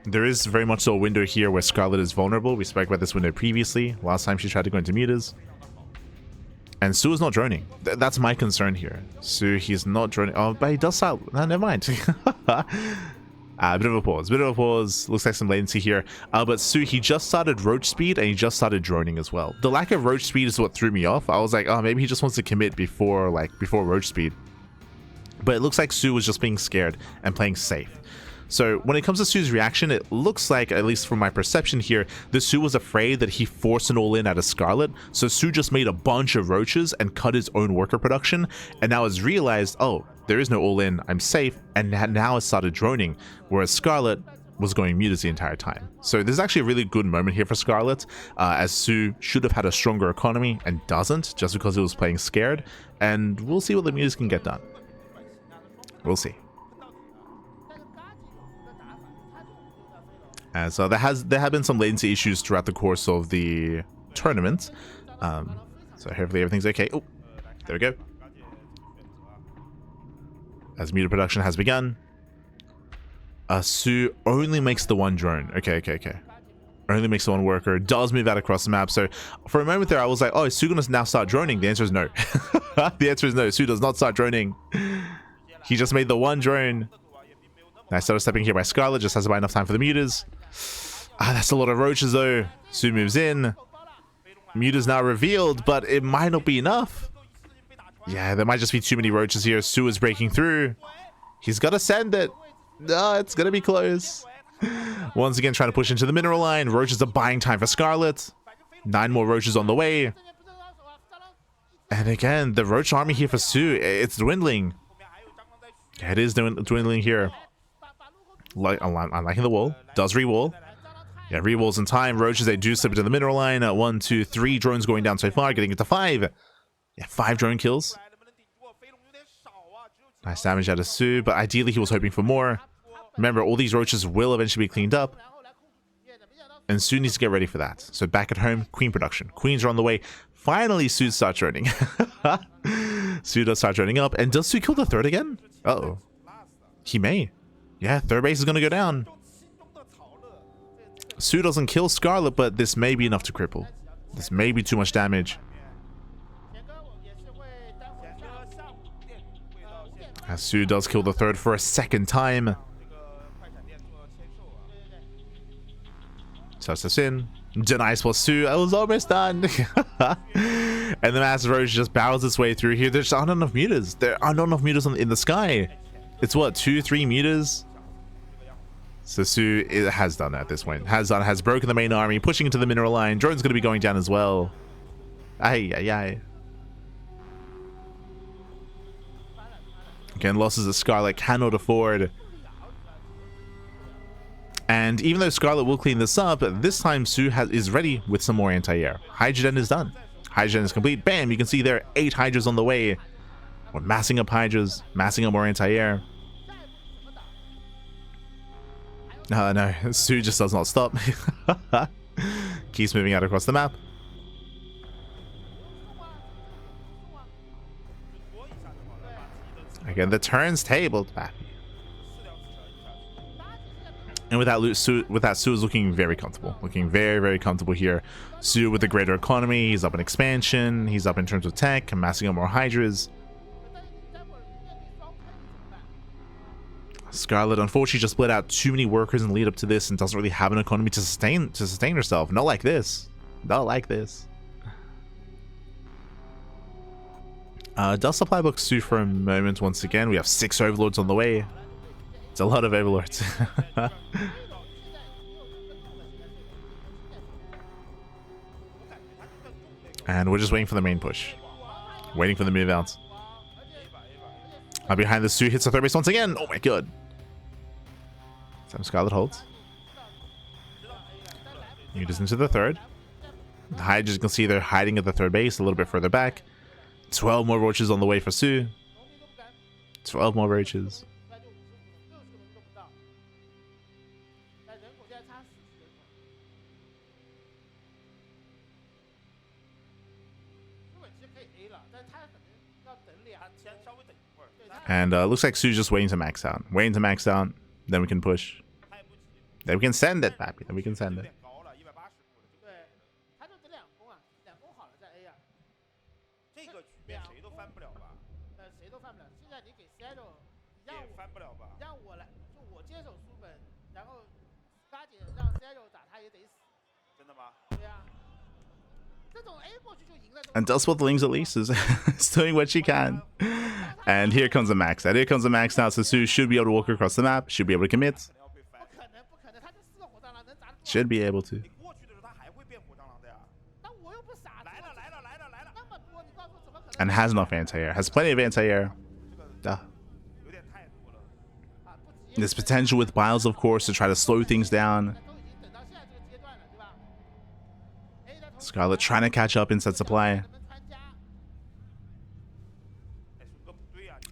There is very much so a window here where Scarlet is vulnerable. We spoke about this window previously. Last time she tried to go into meters. And soO is not droning. That's my concern here. soO, he's not droning. Oh, but he does start... No, never mind. Bit of a pause. Bit of a pause. Looks like some latency here. But soO, he just started roach speed and he just started droning as well. The lack of roach speed is what threw me off. I was like, oh, maybe he just wants to commit before roach speed. But it looks like soO was just being scared and playing safe. So when it comes to soO's reaction, it looks like, at least from my perception here, the soO was afraid that he forced an all-in at a Scarlet, so soO just made a bunch of roaches and cut his own worker production, and now has realized, oh, there is no all-in, I'm safe, and now has started droning, whereas Scarlet was going muted the entire time. So this is actually a really good moment here for Scarlet, as soO should have had a stronger economy and doesn't, just because he was playing scared, and we'll see what the mutas can get done. We'll see. As there have been some latency issues throughout the course of the tournament, so hopefully everything's okay. Oh, there we go. As meter production has begun, soO only makes the 1 drone. Okay. Only makes one worker. Does move out across the map. So for a moment there, I was like, oh, is soO gonna now start droning? The answer is no. The answer is no. soO does not start droning. He just made the one drone. Nice started stepping here by Scarlett. Just has about enough time for the mutas. That's a lot of roaches though. soO moves in. Muta's now revealed, but it might not be enough. Yeah, there might just be too many roaches here. soO is breaking through. He's got to send it. No, it's going to be close. Once again, trying to push into the mineral line. Roaches are buying time for Scarlett. 9 more roaches on the way. And again, the roach army here for soO, it's dwindling. Yeah, it is dwindling here. I'm liking the wall. Does re-wall. Yeah, re-walls in time. Roaches, they do slip into the mineral line. 1, 2, 3 drones going down so far. Getting it to 5. Yeah, 5 drone kills. Nice damage out of soO, but ideally he was hoping for more. Remember, all these roaches will eventually be cleaned up. And soO needs to get ready for that. So back at home, queen production. Queens are on the way. Finally, soO starts droning. soO does start droning up. And does soO kill the third again? Uh-oh. He may. Yeah, third base is going to go down. soO doesn't kill Scarlett, but this may be enough to cripple. This may be too much damage. As soO does kill the third for a second time. Touch this in. Denies plus soO. I was almost done. And the massive roach just barrels its way through here. There just aren't enough mutas. There aren't enough mutas in the sky. It's what, 2, 3 mutas? So soO has done at this point. Has broken the main army, pushing into the mineral line. Drone's going to be going down as well. Ay. Again, losses that Scarlett cannot afford. And even though Scarlett will clean this up, this time soO is ready with some more anti-air. Hydrogen is done. Hydrogen is complete. Bam! You can see there are 8 hydras on the way. We're massing up hydras, massing up more anti-air. No, soO just does not stop. Keeps moving out across the map. Again, the turn's tabled back. And with that, soO is looking very comfortable. Looking very, very comfortable here. soO with the greater economy. He's up in expansion. He's up in terms of tech. Massing up more hydras. Scarlett, unfortunately, just split out too many workers in the lead up to this and doesn't really have an economy to sustain herself. Not like this. Not like this. Does supply book soO for a moment once again. We have 6 overlords on the way. It's a lot of overlords. And we're just waiting for the main push. Waiting for the move out. Behind the soO hits the third base once again. Oh my god. Some Scarlett holds. Mutas into the third. The Hydras, you can see they're hiding at the third base a little bit further back. 12 more roaches on the way for soO. 12 more roaches. And looks like soO's just waiting to max out. Waiting to max out. Then we can push. Then we can send it, Pappy. Then we can send it. And does what the Lings at least is doing what she can. And here comes a max out. Here comes a max out. So soO should be able to walk across the map. Should be able to commit. Should be able to. And has enough anti-air. Has plenty of anti-air. There's potential with Biles, of course, to try to slow things down. Scarlett trying to catch up in set supply.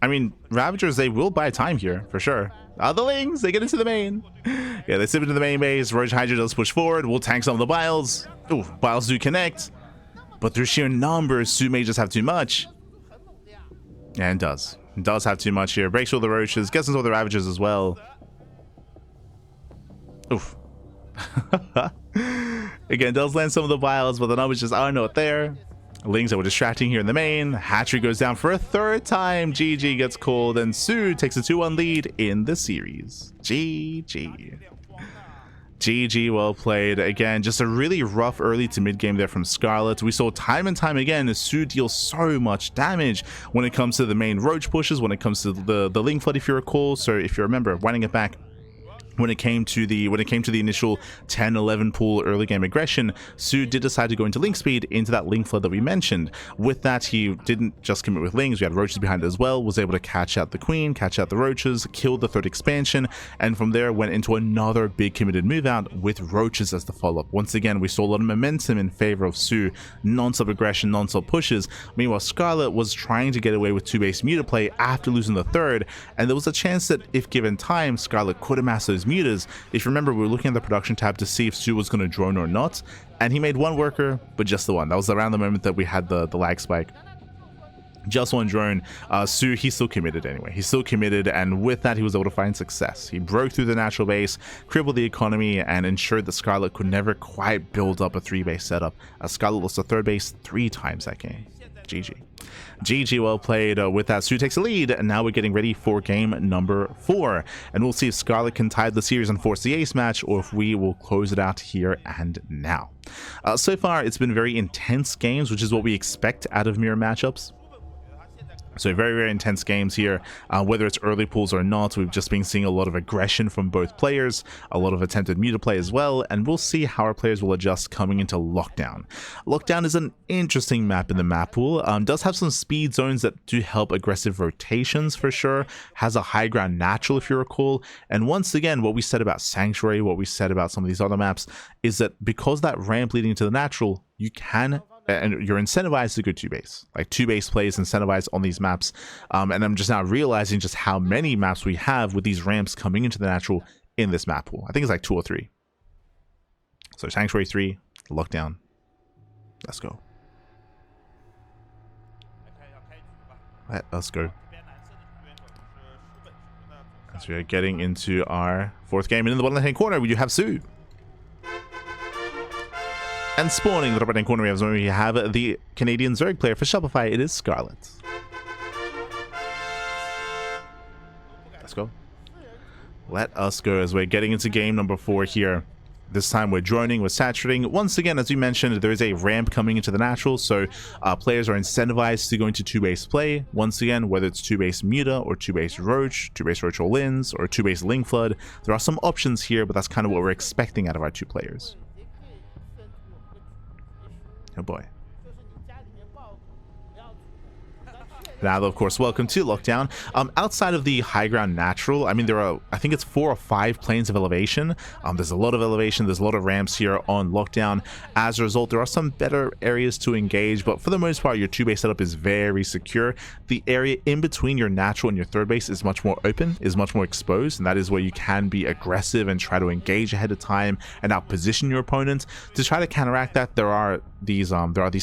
I mean, Ravagers, they will buy time here, for sure. The Lings, they get into the main. Yeah, they slip into the main base. Roach Hydra does push forward. We'll tank some of the Biles. Ooh, Biles do connect. But through sheer numbers, soO may just have too much. And does. Does have too much here. Breaks all the Roaches. Gets into all the Ravagers as well. Oof. Again, does land some of the vials, but the numbers just are not there. Lings that were distracting here in the main. Hatchery goes down for a third time. GG gets called, and soO takes a 2-1 lead in the series. GG. GG, well played. Again, just a really rough early to mid game there from Scarlett. We saw time and time again soO deals so much damage when it comes to the main roach pushes, when it comes to the Ling flood, if you recall. So if you remember, winding it back, when it came to the initial 10-11 pool early game aggression, soO did decide to go into Link speed into that Link flood that we mentioned. With that, he didn't just commit with Lings, we had roaches behind it as well, was able to catch out the queen, catch out the roaches, killed the third expansion, and from there went into another big committed move out with roaches as the follow-up. Once again, we saw a lot of momentum in favor of soO, non-stop aggression, non-stop pushes. Meanwhile, Scarlett was trying to get away with 2-base muta play after losing the third, and there was a chance that if given time, Scarlett could amass those mutas. If you remember, we were looking at the production tab to see if soO was going to drone or not, and he made one worker, but just the one. That was around the moment that we had the lag spike. Just one drone. soO, he still committed anyway. He still committed, and with that, he was able to find success. He broke through the natural base, crippled the economy, and ensured that Scarlett could never quite build up a 3-base setup. Scarlett lost the third base 3 times that game. GG. GG, well played. With that, soO takes a lead, and now we're getting ready for game number 4. And we'll see if Scarlett can tie the series and force the ace match, or if we will close it out here and now. So far, it's been very intense games, which is what we expect out of mirror matchups. So very, very intense games here, whether it's early pools or not. We've just been seeing a lot of aggression from both players, a lot of attempted muta play as well, and we'll see how our players will adjust coming into Lockdown. Lockdown is an interesting map in the map pool, does have some speed zones that do help aggressive rotations for sure, has a high ground natural if you recall, and once again, what we said about Sanctuary, what we said about some of these other maps, is that because that ramp leading to the natural, you can and you're incentivized to go 2-base. Like 2-base plays incentivized on these maps. And I'm just now realizing just how many maps we have with these ramps coming into the natural in this map pool. I think it's like 2 or 3. So Sanctuary 3, Lockdown. Let's go. Let us go. As we are getting into our 4th game, and in the bottom left-hand corner, we do have soO. And spawning the top right-hand corner, we have the Canadian Zerg player for Shopify. It is Scarlett. Let's go. Let us go as we're getting into game number 4 here. This time we're droning, we're saturating. Once again, as we mentioned, there is a ramp coming into the natural, so players are incentivized to go into 2-base play. Once again, whether it's 2-base muta or 2-base roach, 2-base roach all-ins, or 2-base Ling flood, there are some options here, but that's kind of what we're expecting out of our 2 players. Oh boy. Now, of course, welcome to Lockdown. Outside of the high ground natural, I mean, there are, I think it's 4 or 5 planes of elevation. There's a lot of elevation, there's a lot of ramps here on Lockdown. As a result, there are some better areas to engage, but for the most part, your 2-base setup is very secure. The area in between your natural and your 3rd base is much more open, is much more exposed, and that is where you can be aggressive and try to engage ahead of time and outposition your opponent. To try to counteract that, there are these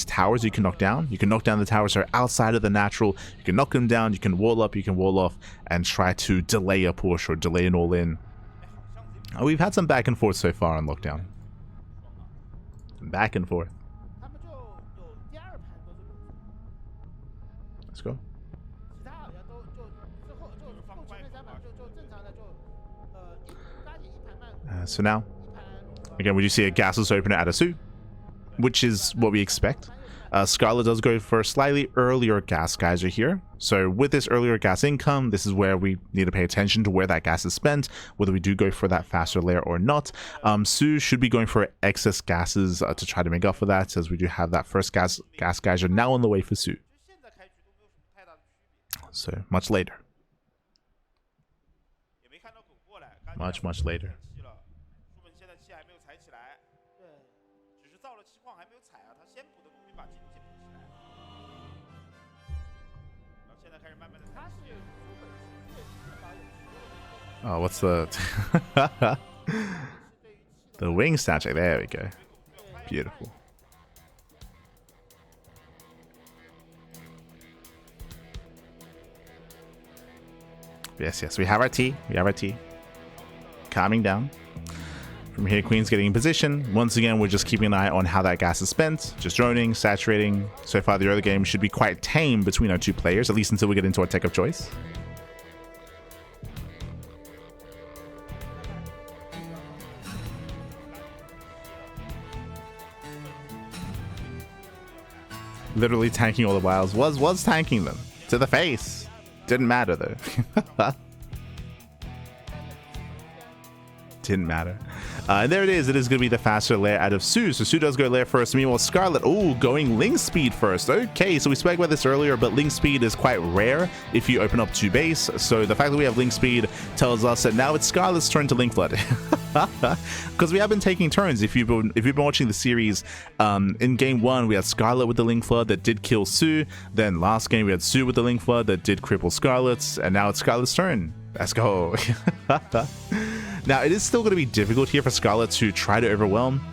towers you can knock down. You can knock down the towers that are outside of the natural. You can knock them down, you can wall up, you can wall off, and try to delay a push or delay an all-in. We've had some back and forth so far on Lockdown. Back and forth. Let's go. So now, again, we do see a gasless opener at a soO, which is what we expect. Scarlett does go for a slightly earlier gas geyser here. So with this earlier gas income, this is where we need to pay attention to where that gas is spent, whether we do go for that faster layer or not. soO should be going for excess gases to try to make up for that, as we do have that first gas geyser now on the way for soO. So much later. Much later. Oh, what's the the wing statue? There we go. Beautiful. Yes, we have our tea. Calming down. From here, Queen's getting in position. Once again, we're just keeping an eye on how that gas is spent. Just droning, saturating. So far, the early game should be quite tame between our two players, at least until we get into our tech of choice. Literally tanking all the wilds. Was tanking them. To the face. Didn't matter, though. Didn't matter. And there it is. It is going to be the faster lair out of soO. So soO does go lair first. Meanwhile, Scarlett, going Ling speed first. Okay, so we spoke about this earlier, but Ling speed is quite rare if you open up 2 base. So the fact that we have Ling speed tells us that now it's Scarlett's turn to Ling flood. Because we have been taking turns. If you've been watching the series, in game 1 we had Scarlett with the Ling flood that did kill soO. Then last game we had soO with the Ling flood that did cripple Scarlett's, and now it's Scarlett's turn. Let's go. Now, it is still going to be difficult here for Scarlett to try to overwhelm.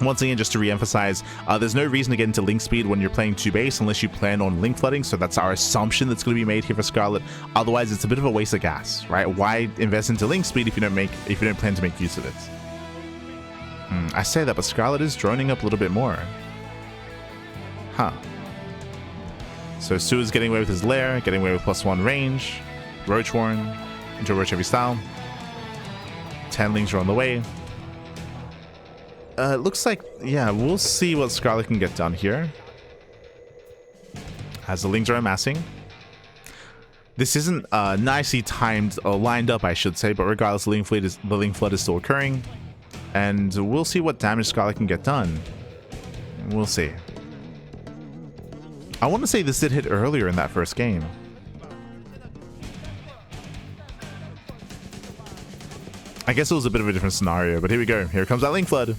Once again, just to re-emphasize, there's no reason to get into Ling speed when you're playing 2 base unless you plan on Ling flooding, so that's our assumption that's going to be made here for Scarlett. Otherwise, it's a bit of a waste of gas, right? Why invest into Ling speed if you don't plan to make use of it? I say that, but Scarlett is droning up a little bit more. Huh. So soO is getting away with his lair, getting away with +1 range, Roach Warren, into Roach every style. 10 Lings are on the way. It looks like, yeah, we'll see what Scarlett can get done here. As the Lings are amassing. This isn't nicely timed, or lined up, I should say, but regardless, the Ling flood is still occurring. And we'll see what damage Scarlett can get done. We'll see. I want to say this did hit earlier in that first game. I guess it was a bit of a different scenario, but here we go. Here comes that Ling flood.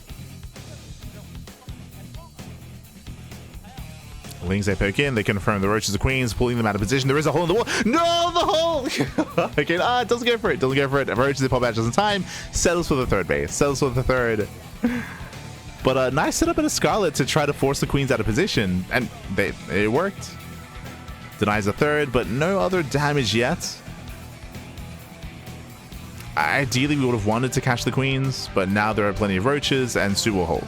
Lings, they poke in, they confirm the Roaches are queens, pulling them out of position. There is a hole in the wall. No, the hole! Okay, it doesn't go for it. Doesn't go for it. Roaches, they pop out just in time. Settles for the third base. Settles for the third. But nice setup in a Scarlett to try to force the queens out of position. And it worked. Denies the third, but no other damage yet. Ideally, we would have wanted to catch the queens, but now there are plenty of roaches, and soO will hold.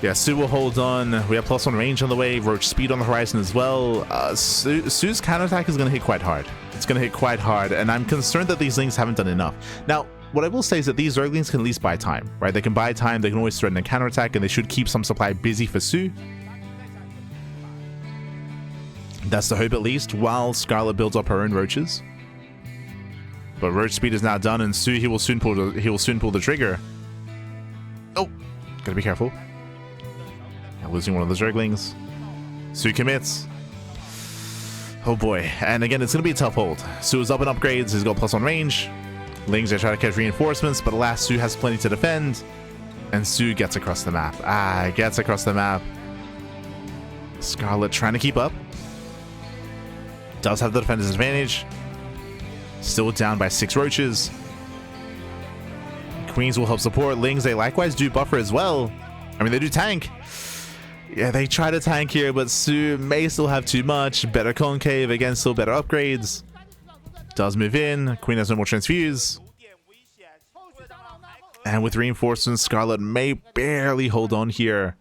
Yeah, soO will hold on. We have +1 range on the way, roach speed on the horizon as well. soO's counterattack is going to hit quite hard. It's going to hit quite hard, and I'm concerned that these Lings haven't done enough. Now, what I will say is that these Zerglings can at least buy time, right? They can buy time, they can always threaten a counterattack, and they should keep some supply busy for soO. That's the hope, at least, while Scarlett builds up her own roaches. But roach speed is now done, and soO, he will soon pull the trigger. Oh, gotta be careful. Losing one of the Zerglings. soO commits. Oh boy. And again, it's going to be a tough hold. soO is up in upgrades. He's got +1 range. Lings are trying to catch reinforcements, but alas, soO has plenty to defend. And soO gets across the map. Gets across the map. Scarlett trying to keep up. Does have the defender's advantage. Still down by 6 roaches. Queens will help support. Lings, they likewise do buffer as well. I mean, they do tank. Yeah, they try to tank here, but soO may still have too much. Better concave, again, still better upgrades. Does move in. Queen has no more transfuse. And with reinforcements, Scarlett may barely hold on here.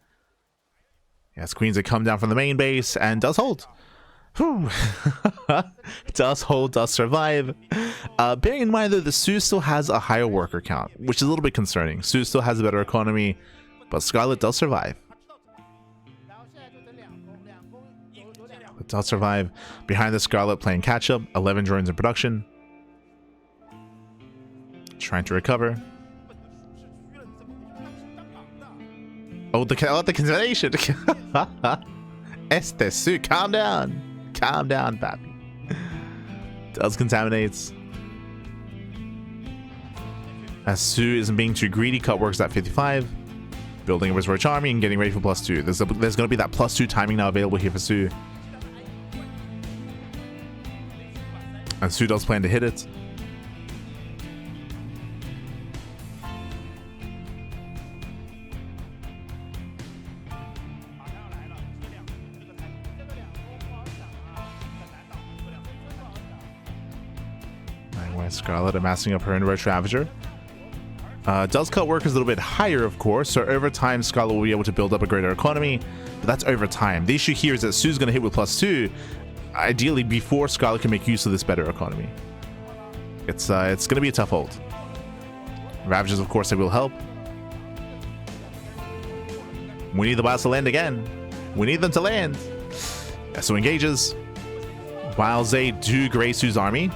Yes, Queens have come down from the main base and does hold. Whew. Does hold, does survive. Bearing in mind, though, the soO still has a higher worker count, which is a little bit concerning. soO still has a better economy, but Scarlett does survive. Does survive. Behind the Scarlett playing catch-up. 11 drones in production. Trying to recover. Oh, the contamination. Este soO, calm down. Calm down, papi. Does contaminates. As soO isn't being too greedy, cut works at 55. Building a his roach army and getting ready for +2. There's going to be that +2 timing now available here for soO. And soO does plan to hit it. Scarlett amassing up her own Roach Ravager. Does cut workers a little bit higher, of course, so over time Scarlett will be able to build up a greater economy, but that's over time. The issue here is that soO's going to hit with +2, ideally before Scarlett can make use of this better economy. It's going to be a tough hold. Ravages, of course, they will help. We need the Biles to land again. We need them to land. SO engages. While they do graze soO's army.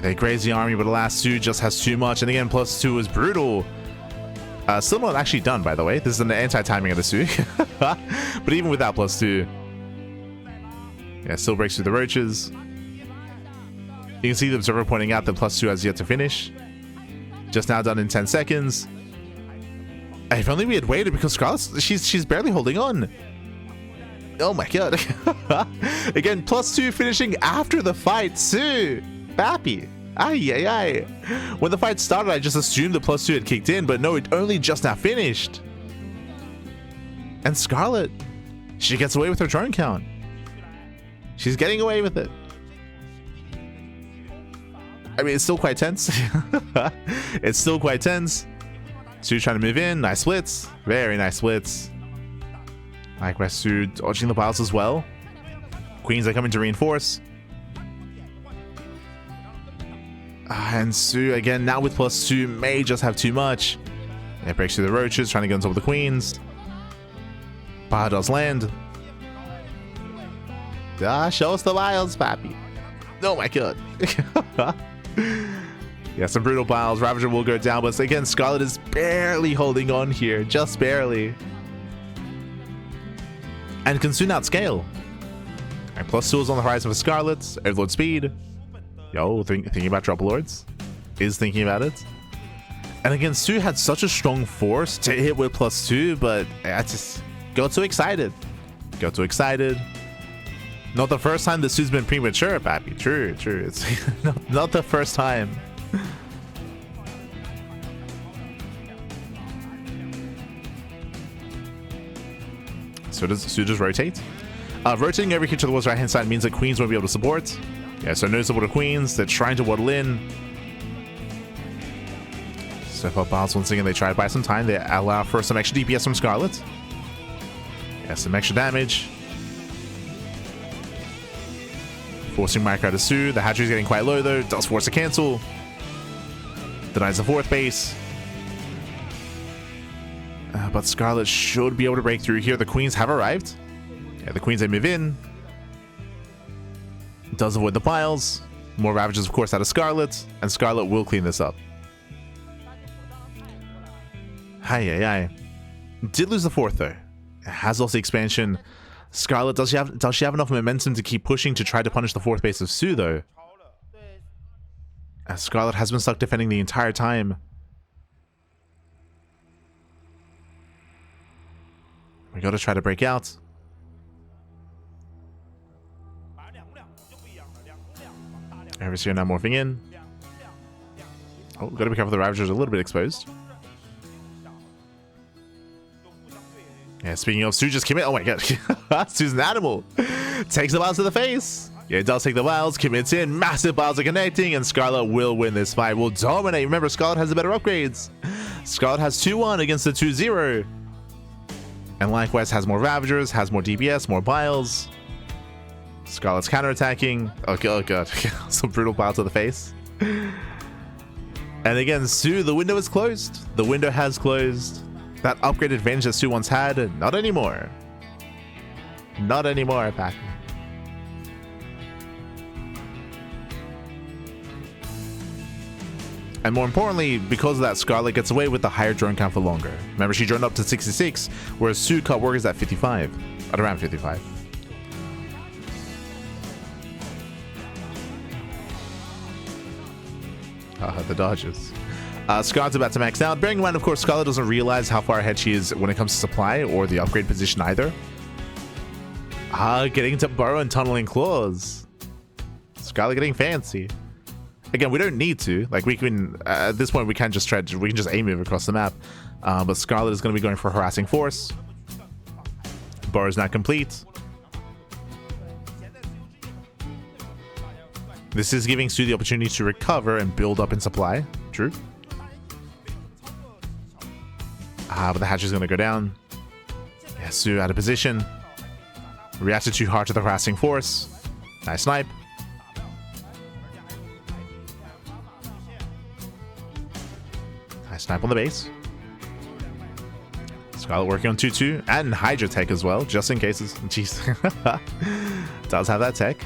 They graze the army, but alas, soO just has too much. And again, +2 is brutal. Still not actually done, by the way. This is an anti-timing of the soO. But even without +2. Yeah, still breaks through the roaches. You can see the observer pointing out that +2 has yet to finish. Just now done in 10 seconds. If only we had waited, because Scarlett, she's barely holding on. Oh my god. Again, +2 finishing after the fight. soO. Bappy. Ay, ay, ay. When the fight started, I just assumed the +2 had kicked in, but no, it only just now finished. And Scarlett, she gets away with her drone count. She's getting away with it. I mean, it's still quite tense. It's still quite tense. soO trying to move in. Nice splits. Very nice splits. Likewise, soO dodging the Biles as well. Queens are coming to reinforce. And soO, again, now with +2, may just have too much. It breaks through the roaches, trying to get on top of the queens. Baha does land. Show us the Biles, pappy. Oh my god. Yeah, some brutal Biles. Ravager will go down, but again, Scarlett is barely holding on here. Just barely. And can soon outscale. And +2 is on the horizon for Scarlett. Overlord speed. Yo, thinking about Drop Lords. Is thinking about it. And again, soO had such a strong force to hit with +2, but I just got too excited. Got too excited. Not the first time that soO's been premature, pappy. True, true. It's not the first time. So does soO just rotate? Rotating over here to the wall's right hand side means that queens won't be able to support. Yeah, so no support of queens. They're trying to waddle in. Step up Biles once again. They try to buy some time. They allow for some extra DPS from Scarlett. Yeah, some extra damage. Forcing micro to soO. The hatchery's getting quite low though. Does force a cancel. Denies the fourth base. But Scarlett should be able to break through here. The queens have arrived. Yeah, the queens, they move in. Does avoid the Biles. More ravages, of course, out of Scarlett. And Scarlett will clean this up. Hi, hi, hi. Did lose the fourth, though. Has lost the expansion. Scarlett, does she have enough momentum to keep pushing to try to punish the fourth base of soO, though? As Scarlett has been stuck defending the entire time. We gotta try to break out. Overseer now morphing in. Oh, gotta be careful, the Ravager's a little bit exposed. Yeah, speaking of, soO just commit. Oh my god. soO's an animal. Takes the Biles to the face. Yeah, it does take the Biles, commits in. Massive Biles are connecting, and Scarlett will win this fight. Will dominate. Remember, Scarlett has the better upgrades. Scarlett has 2-1 against the 2-0. And likewise has more Ravagers, has more DPS, more Biles. Scarlett's counterattacking. Oh god. Some brutal Biles to the face. And again, soO, the window is closed. The window has closed. That upgrade advantage that soO once had, not anymore. Not anymore, Pac. And more importantly, because of that, Scarlett gets away with the higher drone count for longer. Remember, she droned up to 66, whereas soO cut workers at 55. At around 55. The dodges. Scarlett's about to max out. Bearing in mind, of course, Scarlett doesn't realize how far ahead she is when it comes to supply or the upgrade position either. Getting to burrow and tunneling claws. Scarlett getting fancy. Again, we don't need to. Like, we can, at this point, we can just aim move across the map. But Scarlett is going to be going for harassing force. Burrow is not complete. This is giving soO the opportunity to recover and build up in supply. True. But the hatch is going to go down. Yeah, soO out of position. Reacted too hard to the harassing force. Nice snipe. Nice snipe on the base. Scarlett working on 2-2 and Hydra tech as well, just in cases. Jeez. Does have that tech.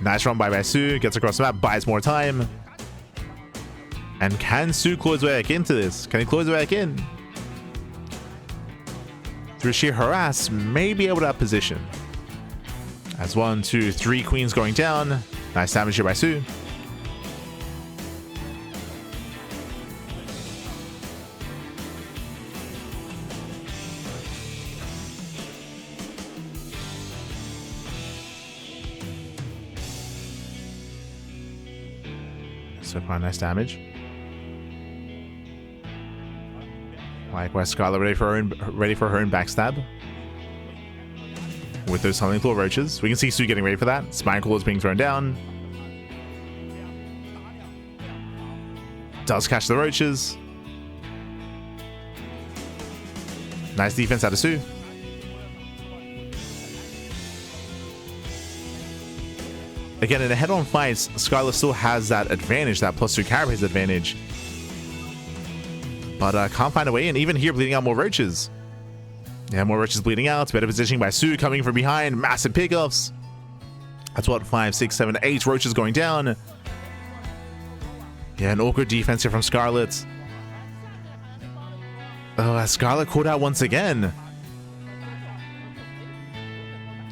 Nice run by soO. Gets across the map, buys more time. And can soO claw his way back into this? Can he claw his way back in? Through sheer harass, may be able to position. As 1, 2, 3 queens going down. Nice damage here by soO. So far, nice damage. Likewise, Scarlett ready for her own backstab. With those Hunting Claw roaches. We can see soO getting ready for that. Spine Claw is being thrown down. Does catch the roaches. Nice defense out of soO. Again, in a head-on fight, Scarlett still has that advantage, that +2 carapace advantage. But can't find a way, and even here bleeding out more roaches. Yeah, more roaches bleeding out. Better positioning by soO coming from behind. Massive pickoffs. That's what, 5, 6, 7, 8 roaches going down. Yeah, an awkward defense here from Scarlett. Oh, Scarlett caught out once again.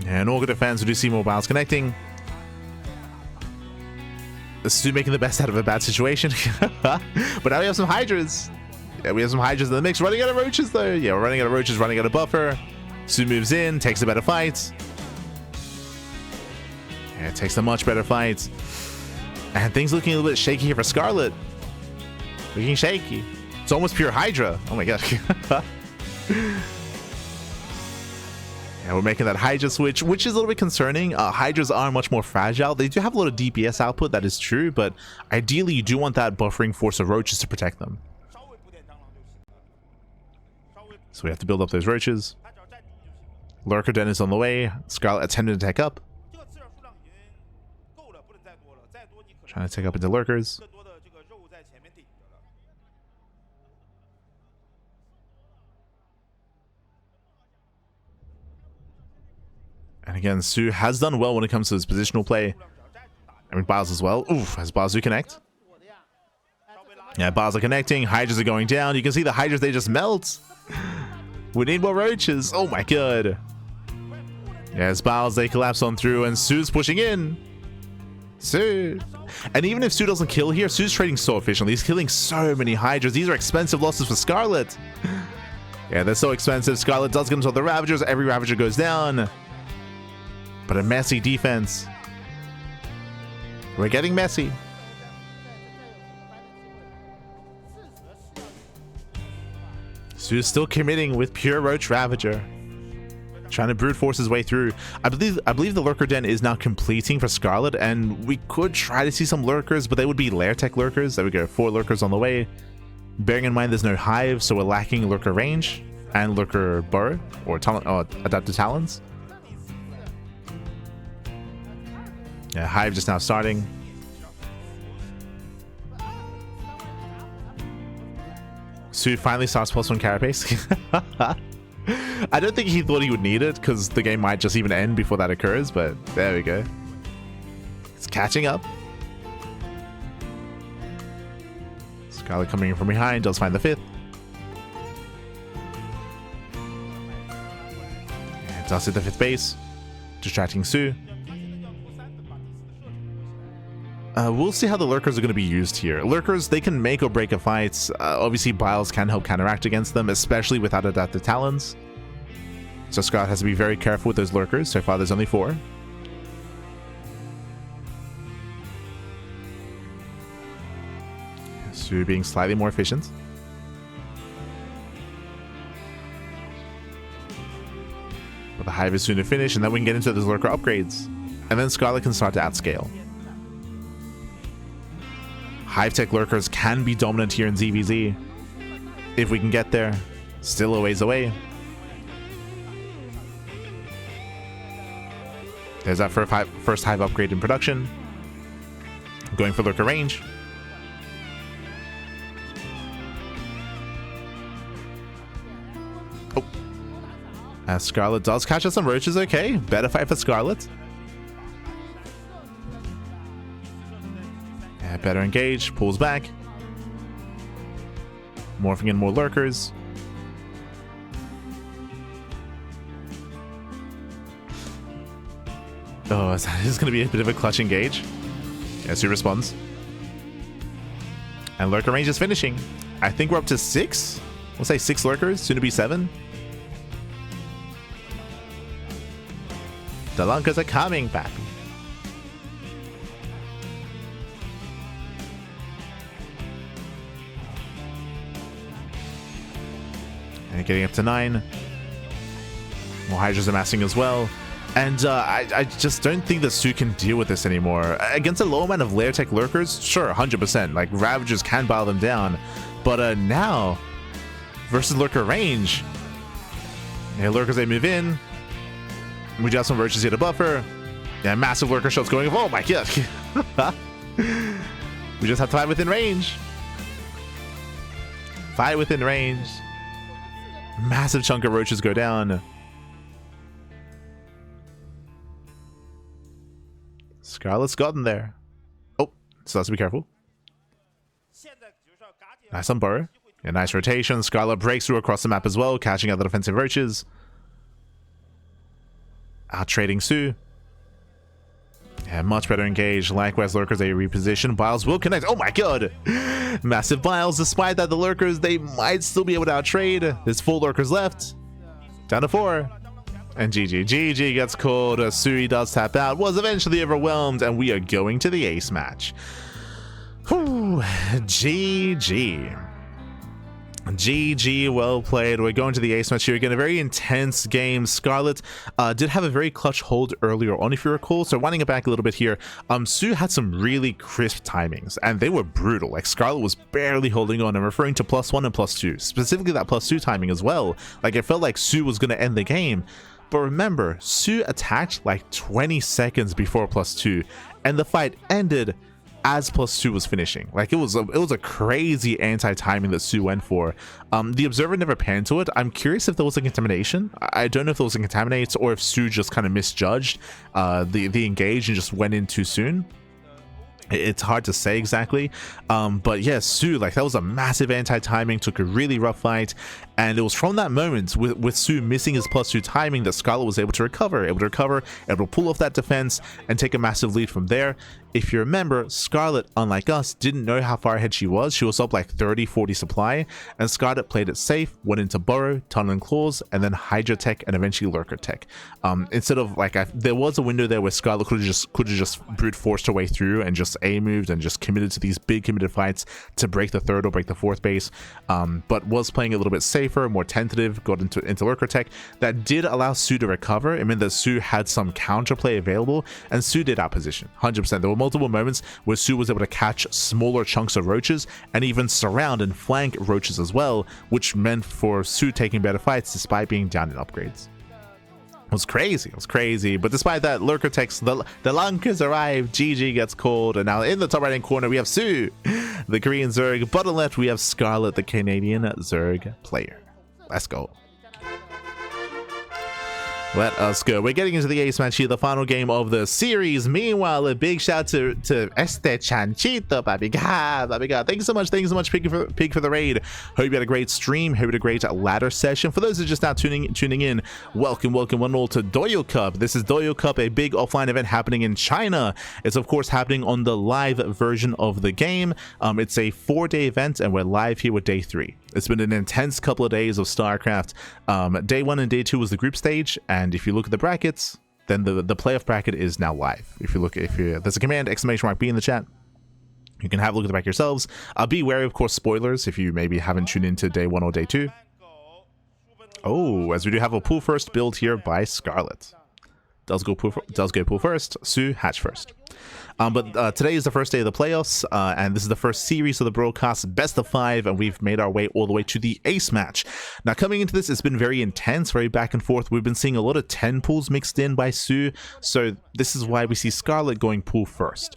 Yeah, an awkward defense. We do see more battles connecting. soO making the best out of a bad situation. But now we have some Hydras. Yeah, we have some Hydras in the mix. Running out of roaches, though. Yeah, we're running out of roaches, running out of buffer. soO moves in, takes a better fight. Yeah, it takes a much better fight. And things looking a little bit shaky here for Scarlett. Looking shaky. It's almost pure Hydra. Oh my god. Yeah, we're making that Hydra switch, which is a little bit concerning. Hydras are much more fragile. They do have a lot of DPS output, that is true, but ideally you do want that buffering force of roaches to protect them. So we have to build up those roaches. Lurker Den is on the way. Scarlett attempting to take up. Trying to take up into lurkers. And again, soO has done well when it comes to his positional play. I mean, Biles as well. Oof, has Biles do connect? Yeah, Biles are connecting. Hydras are going down. You can see the Hydras, they just melt. We need more roaches. Oh my god. Yes, Biles, they collapse on through, and soO's pushing in. soO. And even if soO doesn't kill here, soO's trading so efficiently. He's killing so many Hydras. These are expensive losses for Scarlett. Yeah, they're so expensive. Scarlett does get into the Ravagers. Every Ravager goes down. But a messy defense. We're getting messy. soO's still committing with pure Roach Ravager. Trying to brute force his way through. I believe the Lurker Den is now completing for Scarlett, and we could try to see some Lurkers, but they would be Lair Tech Lurkers. There we go, 4 Lurkers on the way. Bearing in mind there's no Hive, so we're lacking Lurker range and Lurker Burrow, or Adaptive Talons. Yeah, Hive just now starting. soO finally starts +1 carapace. I don't think he thought he would need it, because the game might just even end before that occurs, but there we go. It's catching up. Scarlett coming in from behind, does find the 5th. And does hit the 5th base, distracting soO. We'll see how the Lurkers are going to be used here. Lurkers, they can make or break a fight. Obviously, Biles can help counteract against them, especially without Adaptive Talons. So Scarlett has to be very careful with those Lurkers. So far, there's only 4. soO being slightly more efficient. But the Hive is soon to finish, and then we can get into those Lurker upgrades. And then Scarlett can start to outscale. Hive Tech Lurkers can be dominant here in ZvZ if we can get there. Still a ways away. There's that first hive upgrade in production. Going for lurker range. Oh. As Scarlett does catch us some roaches, okay. Better fight for Scarlett. Yeah, better engage, pulls back. Morphing in more lurkers. Oh, this is going to be a bit of a clutch engage. Yes, he responds. And lurker range is finishing. I think we're up to 6. We'll say 6 lurkers, soon to be 7. The lunkers are coming back. And getting up to 9. More Hydras amassing as well. And I just don't think that soO can deal with this anymore. Against a low amount of layer tech lurkers, sure, 100%. Like, Ravagers can bow them down. But now, versus lurker range, yeah, lurkers, they move in. We do have some roaches here to buffer. Yeah, massive lurker shots going. Oh my god. We just have to fight within range. Fight within range. Massive chunk of roaches go down. Scarlett's gotten there. Oh, so let's be careful. Nice on burrow. A nice rotation. Scarlett breaks through across the map as well, catching out the defensive roaches. Out trading soO. Yeah, much better engaged. Likewise, lurkers, they reposition. Biles will connect. Oh my god! Massive Biles. Despite that, the lurkers, they might still be able to out-trade. There's 4 lurkers left. Down to 4. And GG gets called. soO does tap out, was eventually overwhelmed, and we are going to the ace match. Whew. GG, well played. We're going to the ace match here again. A very intense game. Scarlett did have a very clutch hold earlier on, if you recall. So winding it back a little bit here, soO had some really crisp timings, and they were brutal. Like, Scarlett was barely holding on. I'm referring to +1 and +2, specifically that +2 timing as well. Like, it felt like soO was going to end the game. But remember, soO attacked like 20 seconds before +2, and the fight ended as +2 was finishing. Like, it was a crazy anti-timing that soO went for. The observer never panned to it. I'm curious if there was a contamination. I don't know if there was a contaminate or if soO just kind of misjudged the engage and just went in too soon. It's hard to say exactly, but yeah, soO, like, that was a massive anti-timing, took a really rough fight, and it was from that moment with soO missing his +2 timing that Scarlett was able to recover, able to pull off that defense and take a massive lead from there. If you remember, Scarlett, unlike us, didn't know how far ahead she was. She was up like 30-40 supply, and Scarlett played it safe, went into burrow, tunnel and claws, and then Hydra tech, and eventually lurker tech. Instead of, like, there was a window there where Scarlett could have just brute forced her way through and just A moved and just committed to these big committed fights to break the 3rd or break the 4th base, but was playing a little bit safer, more tentative, got into lurker tech. That did allow soO to recover. It meant that soO had some counterplay available, and soO did outposition 100%. There were multiple moments where soO was able to catch smaller chunks of roaches and even surround and flank roaches as well, which meant for soO taking better fights despite being down in upgrades. It was crazy. But despite that, lurker techs, the lunkers arrive. GG gets called, and now in the top right hand corner we have soO, the Korean Zerg. Bottom left we have Scarlett, the Canadian Zerg player. Let's go. Let us go. We're getting into the ace match here, the final game of the series. Meanwhile, a big shout to Chanchito, baby god. Thank you so much, Pig, for the raid. Hope you had a great stream. Hope you had a great ladder session. For those who are just now tuning in, welcome one and all to Douyu Cup. This is Douyu Cup, a big offline event happening in China. It's of course happening on the live version of the game. It's a 4-day event, and we're live here with day 3. It's been an intense couple of days of StarCraft. Day 1 and day 2 was the group stage, and if you look at the brackets, then the playoff bracket is now live. There's a command !B in the chat. You can have a look at the back yourselves. Be wary, of course, spoilers if you maybe haven't tuned into day 1 or day 2. Oh, as we do have a pool first build here by Scarlett. Does go pool first. soO hatch first. But today is the first day of the playoffs, and this is the first series of the broadcast, best of 5, and we've made our way all the way to the ace match. Now, coming into this, it's been very intense, very back and forth. We've been seeing a lot of 10 pools mixed in by soO, so this is why we see Scarlett going pool first.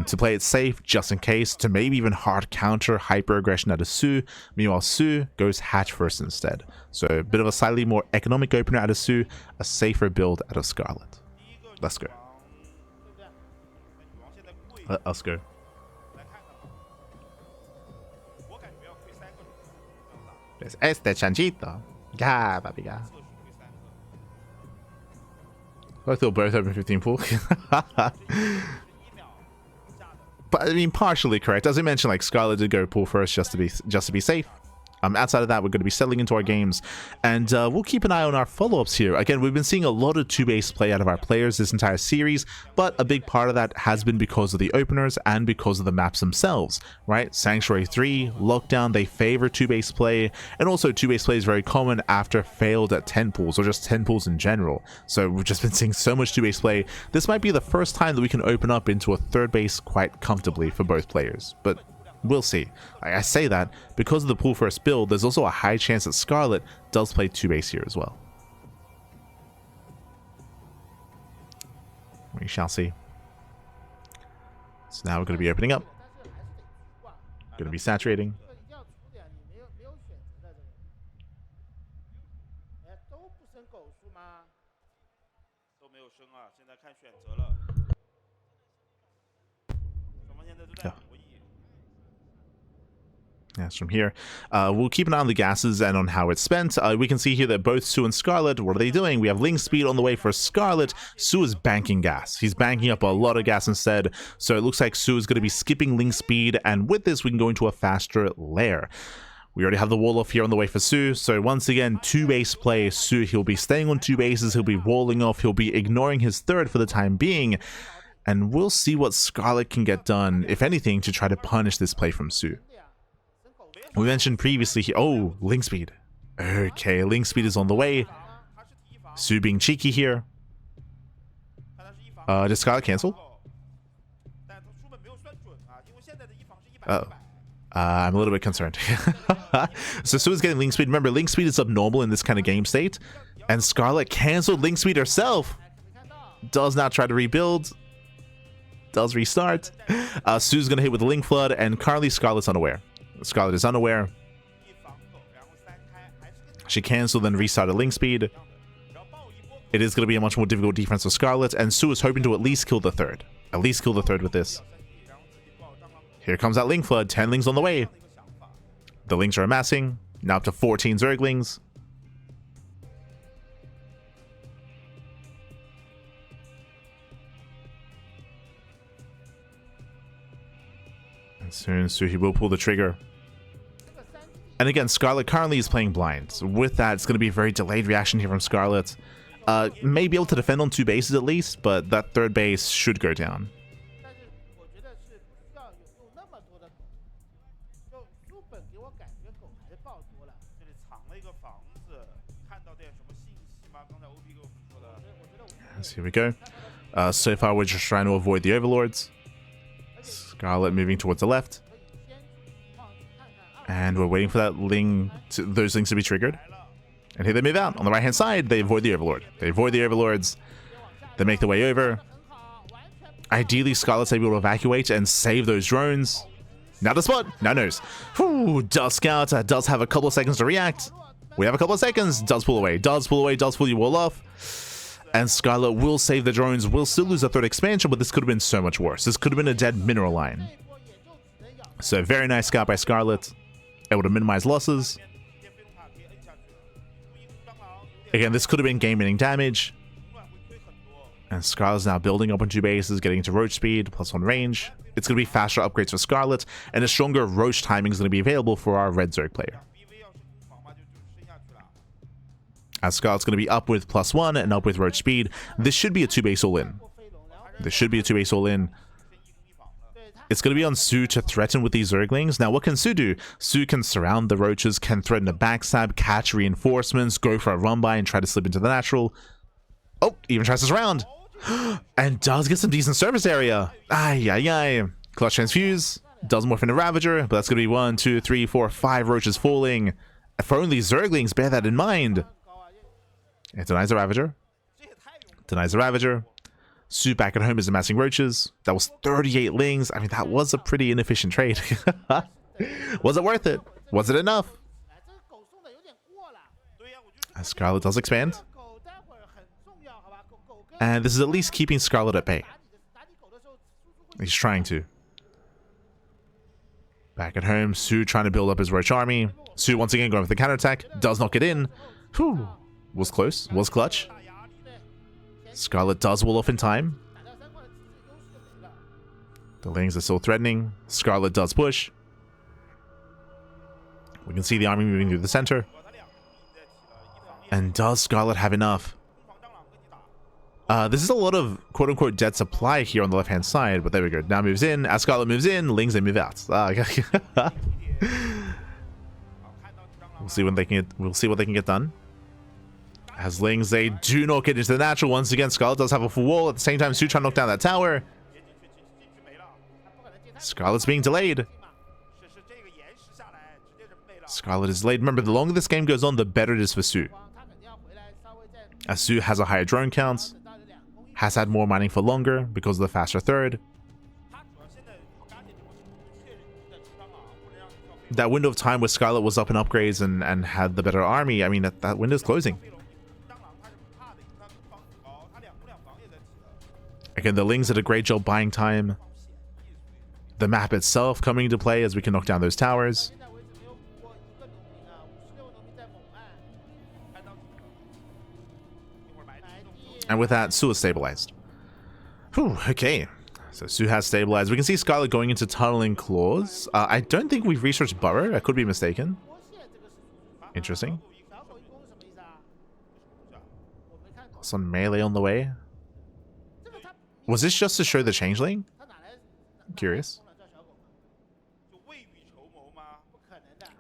To play it safe, just in case, to maybe even hard counter hyper aggression out of soO. Meanwhile, soO goes hatch first instead. So a bit of a slightly more economic opener out of soO, a safer build out of Scarlett. Let's go. Let's go. Es este chanchito. Ya, papi, ya. I thought both open 15 pool. But I mean, partially correct. As I mentioned, like Scarlett did go pool first just to be safe. Outside of that, we're going to be settling into our games, and we'll keep an eye on our follow-ups here. Again, we've been seeing a lot of 2-base play out of our players this entire series, but a big part of that has been because of the openers and because of the maps themselves, right? Sanctuary 3, Lockdown, they favor 2-base play, and also 2-base play is very common after failed at 10 pools, or just 10 pools in general. So we've just been seeing so much 2-base play. This might be the first time that we can open up into a third base quite comfortably for both players, but we'll see. I say that because of the pool first build, there's also a high chance that Scarlett does play 2-base here as well. We shall see. So now we're going to be opening up. Going to be saturating. Yeah. Yes, from here, we'll keep an eye on the gases and on how it's spent. We can see here that both soO and Scarlett, what are they doing? We have Link Speed on the way for Scarlett. soO is banking gas. He's banking up a lot of gas instead, so it looks like soO is going to be skipping Link Speed, and with this, we can go into a faster lair. We already have the wall off here on the way for soO, so once again, 2-base play. soO, he'll be staying on 2 bases, he'll be walling off, he'll be ignoring his third for the time being, and we'll see what Scarlett can get done, if anything, to try to punish this play from soO. We mentioned previously here. Oh, Link Speed. Okay, Link Speed is on the way. soO being cheeky here. Does Scarlett cancel? I'm a little bit concerned. So soO is getting Link Speed. Remember, Link Speed is abnormal in this kind of game state. And Scarlett canceled Link Speed herself. Does not try to rebuild. Does restart. soO's going to hit with the Link Flood, and currently Scarlett's unaware. Scarlett is unaware. She canceled and restarted Link Speed. It is going to be a much more difficult defense for Scarlett, and soO is hoping to at least kill the third. At least kill the third with this. Here comes that Link Flood. 10 Lings on the way. The Lings are amassing. Now up to 14 Zerglings. And soon soO, he will pull the trigger. And again, Scarlett currently is playing blind. So with that, it's going to be a very delayed reaction here from Scarlett. May be able to defend on 2 bases at least, but that third base should go down. So here we go. So far, we're just trying to avoid the overlords. Scarlett moving towards the left. And we're waiting for that those Lings to be triggered. And here they move out. On the right-hand side, they avoid the Overlord. They avoid the Overlords. They make their way over. Ideally, Scarlett's able to evacuate and save those drones. Now the spot. Now knows. Whew, does Scout. Does have a couple of seconds to react. We have a couple of seconds. Does pull away. Does pull away. Does pull you all off. And Scarlett will save the drones. Will still lose a third expansion, but this could have been so much worse. This could have been a dead mineral line. So very nice scout by Scarlett. Able to minimize losses. Again, this could have been game-ending damage. And Scarlett's now building up on 2 bases, getting into Roach speed, +1 range. It's going to be faster upgrades for Scarlett, and a stronger Roach timing is going to be available for our Red Zerg player. As Scarlett's going to be up with +1 and up with Roach speed, this should be a 2-base all-in. This should be a 2-base all-in. It's going to be on soO to threaten with these Zerglings. Now, what can soO do? soO can surround the Roaches, can threaten a backstab, catch reinforcements, go for a run-by and try to slip into the natural. Oh, even tries to surround. And does get some decent surface area. Ay, ay, ay. Clutch transfuse. Does morph into Ravager, but that's going to be 1, 2, 3, 4, 5 roaches falling. For only Zerglings, bear that in mind. It denies the Ravager. Denies the Ravager. soO back at home is amassing roaches. That was 38 lings. I mean, that was a pretty inefficient trade. Was it worth it? Was it enough? Scarlett does expand. And this is at least keeping Scarlett at bay. He's trying to. Back at home, soO trying to build up his roach army. soO once again going for the counterattack. Does not get in. Whew. Was close. Was clutch. Scarlett does wall off in time. The lings are still threatening. Scarlett does push. We can see the army moving through the center. And does Scarlett have enough? This is a lot of quote-unquote dead supply here on the left-hand side, but there we go. Now moves in. As Scarlett moves in, lings they move out. We'll see when they can. We'll see what they can get done. As lings, they do not get into the natural. Once again, Scarlett does have a full wall. At the same time, soO trying to knock down that tower. Scarlett's being delayed. Scarlett is delayed. Remember, the longer this game goes on, the better it is for soO. As soO has a higher drone count, has had more mining for longer because of the faster third. That window of time where Scarlett was up in upgrades and had the better army, I mean, that window's closing. Again, the lings did a great job buying time. The map itself coming into play as we can knock down those towers. And with that, soO is stabilized. Whew, okay. So soO has stabilized. We can see Scarlett going into tunneling claws. I don't think we've researched burrow. I could be mistaken. Interesting. Some melee on the way. Was this just to show the changeling? Curious.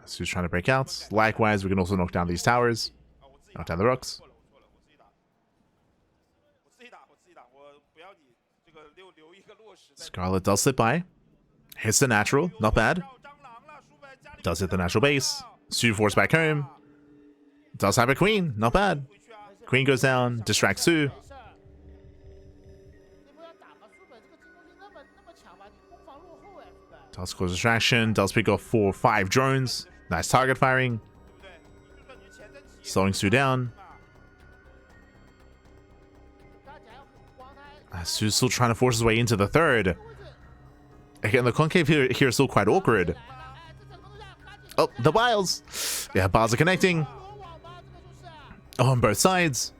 soO's trying to break out. Likewise, we can also knock down these towers. Knock down the rocks. Scarlett does slip by. Hits the natural. Not bad. Does hit the natural base. soO forced back home. Does have a queen. Not bad. Queen goes down. Distracts soO. Does cause distraction. Does pick off 4 or 5 drones. Nice target firing. Slowing soO down. soO's still trying to force his way into the third. Again, the concave here is still quite awkward. Oh, the biles. Yeah, biles are connecting. Oh, on both sides.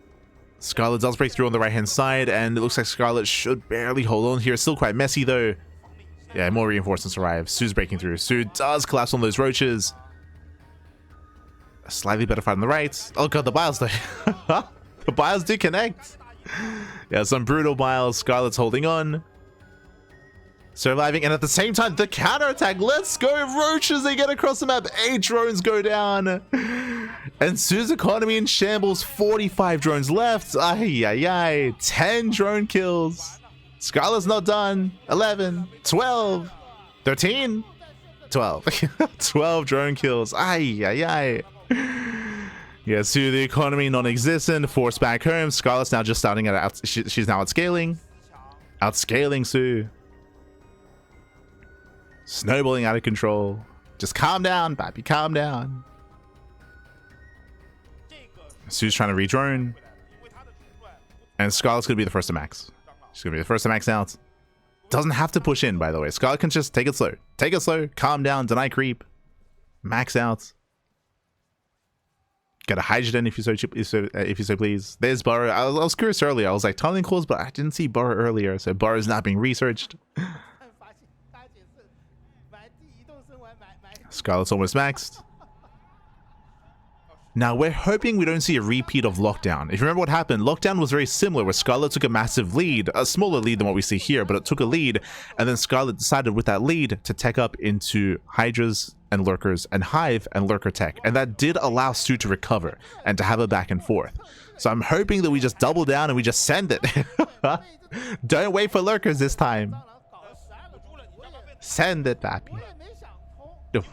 Scarlett does break through on the right-hand side, and it looks like Scarlett should barely hold on here. It's still quite messy, though. Yeah, more reinforcements arrive. soO's breaking through. soO does collapse on those roaches. A slightly better fight on the right. Oh, God, the biles, though. The biles do connect. Yeah, some brutal biles. Scarlett's holding on. Surviving, and at the same time, the counterattack. Let's go, roaches. They get across the map. 8 drones go down. And soO's economy in shambles. 45 drones left. Ay, ay, ay. 10 drone kills. Scarlett's not done. 11, 12, 13, 12. 12 drone kills. Ay, ay, ay. Yeah, soO, the economy non-existent, forced back home. Scarlett's now just starting at she's now outscaling. Outscaling soO. Snowballing out of control. Just calm down, baby, calm down. soO's trying to re-drone. And Scarlett's gonna be the first to max. She's gonna be the first to max out. Doesn't have to push in, by the way. Scarlett can just take it slow. Take it slow, calm down, deny creep. Max out. Get a hydrogen if you so please. There's burrow. I was curious earlier. I was like tunneling claws, but I didn't see burrow earlier, so burrow is not being researched. Scarlett's almost maxed. Now we're hoping we don't see a repeat of Lockdown. If you remember what happened, Lockdown was very similar, where Scarlett took a massive lead, a smaller lead than what we see here, but it took a lead, and then Scarlett decided with that lead to tech up into Hydras and Lurkers and Hive and Lurker Tech. And that did allow soO to recover and to have a back and forth. So I'm hoping that we just double down and we just send it. Don't wait for Lurkers this time. Send it, papi. Oof.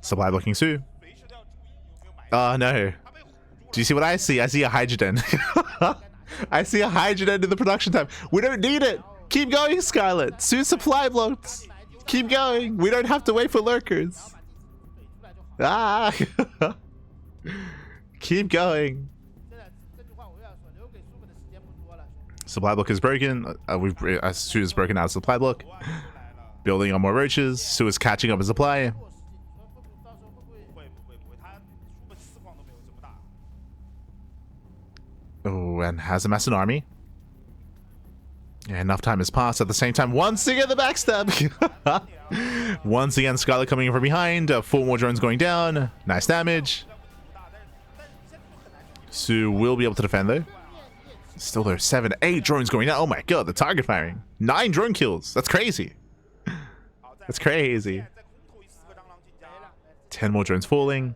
Supply blocking soO. Oh no. Do you see what I see? I see a Hydrogen. I see a Hydrogen in the production time. We don't need it. Keep going, Scarlett. soO supply blocks. Keep going. We don't have to wait for Lurkers. Ah. Keep going. Supply block is broken. soO is broken out of supply block. Building on more roaches. soO is catching up in supply. Oh, and has amassed an army. Yeah, enough time has passed. At the same time, once again, the backstab. Once again, Scarlett coming in from behind. 4 more drones going down. Nice damage. soO will be able to defend, though. Still there, 7, 8 drones going down. Oh my god, the target firing. 9 drone kills. That's crazy. That's crazy. 10 more drones falling.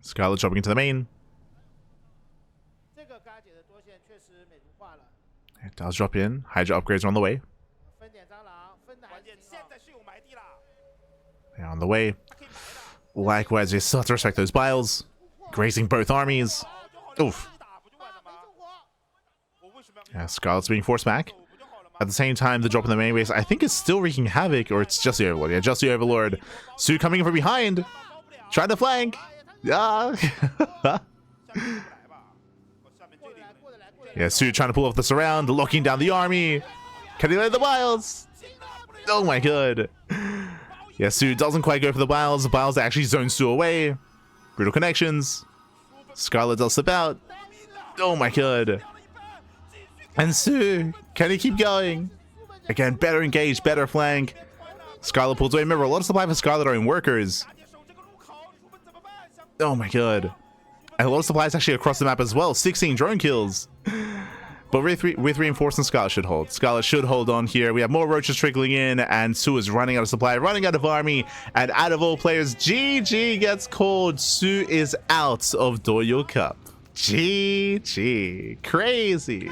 Scarlett dropping into the main. It does drop in. Hydra upgrades are on the way. They're on the way. Likewise, we still have to respect those biles. Grazing both armies. Oof. Yeah, Scarlett's being forced back. At the same time, the drop in the main base, I think, is still wreaking havoc, or it's just the Overlord. Yeah, just the Overlord. soO coming in from behind. Trying to flank. Ah. Yeah, soO trying to pull off the surround, locking down the army. Can he land the biles? Oh my god. Yeah, soO doesn't quite go for the biles. The biles actually zone soO away. Brutal connections. Scarlett does slip out. Oh my god. And soO, can he keep going? Again, better engaged, better flank. Scarlett pulls away. Remember, a lot of supply for Scarlett are in workers. Oh my god. And a lot of supplies actually across the map as well. 16 drone kills. But with reinforcements, Scarlett should hold. Scarlett should hold on here. We have more roaches trickling in, and soO is running out of supply, running out of army, and out of all players, GG gets called. soO is out of Douyu Cup. GG. Crazy.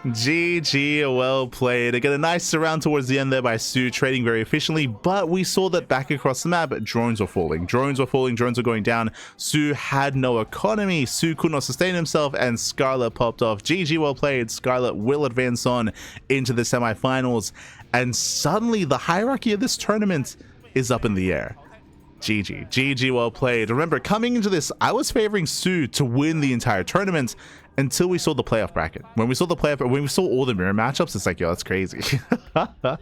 GG, well played. Again, a nice surround towards the end there by soO, trading very efficiently, but we saw that back across the map, drones were falling. Drones were falling, drones were going down. soO had no economy. soO could not sustain himself, and Scarlett popped off. GG, well played. Scarlett will advance on into the semifinals, and suddenly the hierarchy of this tournament is up in the air. GG. GG, well played. Remember, coming into this, I was favoring soO to win the entire tournament until we saw the playoff bracket. When we saw all the mirror matchups, it's like, yo, that's crazy. But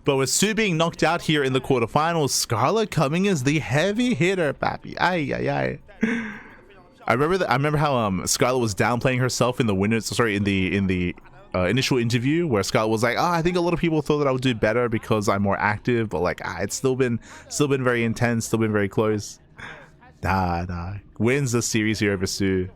with soO being knocked out here in the quarterfinals, Scarlett coming as the heavy hitter, papi. Ay, ay, ay. I remember how Scarlett was downplaying herself in the initial interview, where Scarlett was like, I think a lot of people thought that I would do better because I'm more active, but like, it's still been very intense, still been very close. Nah. Wins the series here over soO.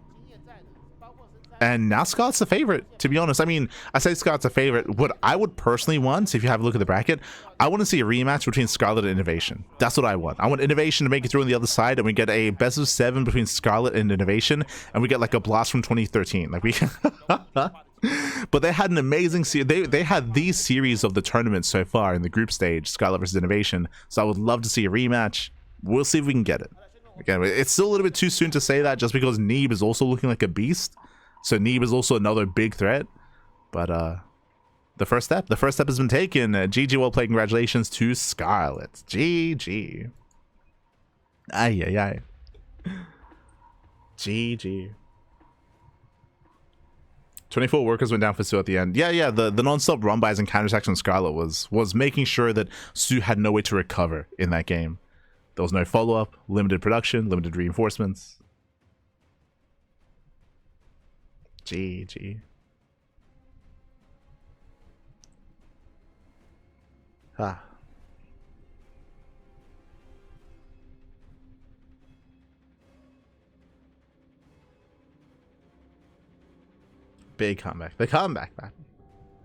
And now Scarlett's the favorite, to be honest. I mean, I say Scarlett's a favorite. What I would personally want, if you have a look at the bracket, I want to see a rematch between Scarlett and Innovation. That's what I want. I want Innovation to make it through on the other side, and we get a best of 7 between Scarlett and Innovation, and we get like a blast from 2013. Like we... But they had an amazing series. They had these series of the tournament so far in the group stage, Scarlett versus Innovation. So I would love to see a rematch. We'll see if we can get it. Again, it's still a little bit too soon to say that, just because Neeb is also looking like a beast. So Neeb is also another big threat. But the first step has been taken. GG, well played. Congratulations to Scarlett. GG. Ay, ay, ay. GG. 24 workers went down for soO at the end. Yeah, the non-stop run-bys and counterattacks on Scarlett was making sure that soO had no way to recover in that game. There was no follow-up, limited production, limited reinforcements. GG. Ah. Big comeback. The comeback, man.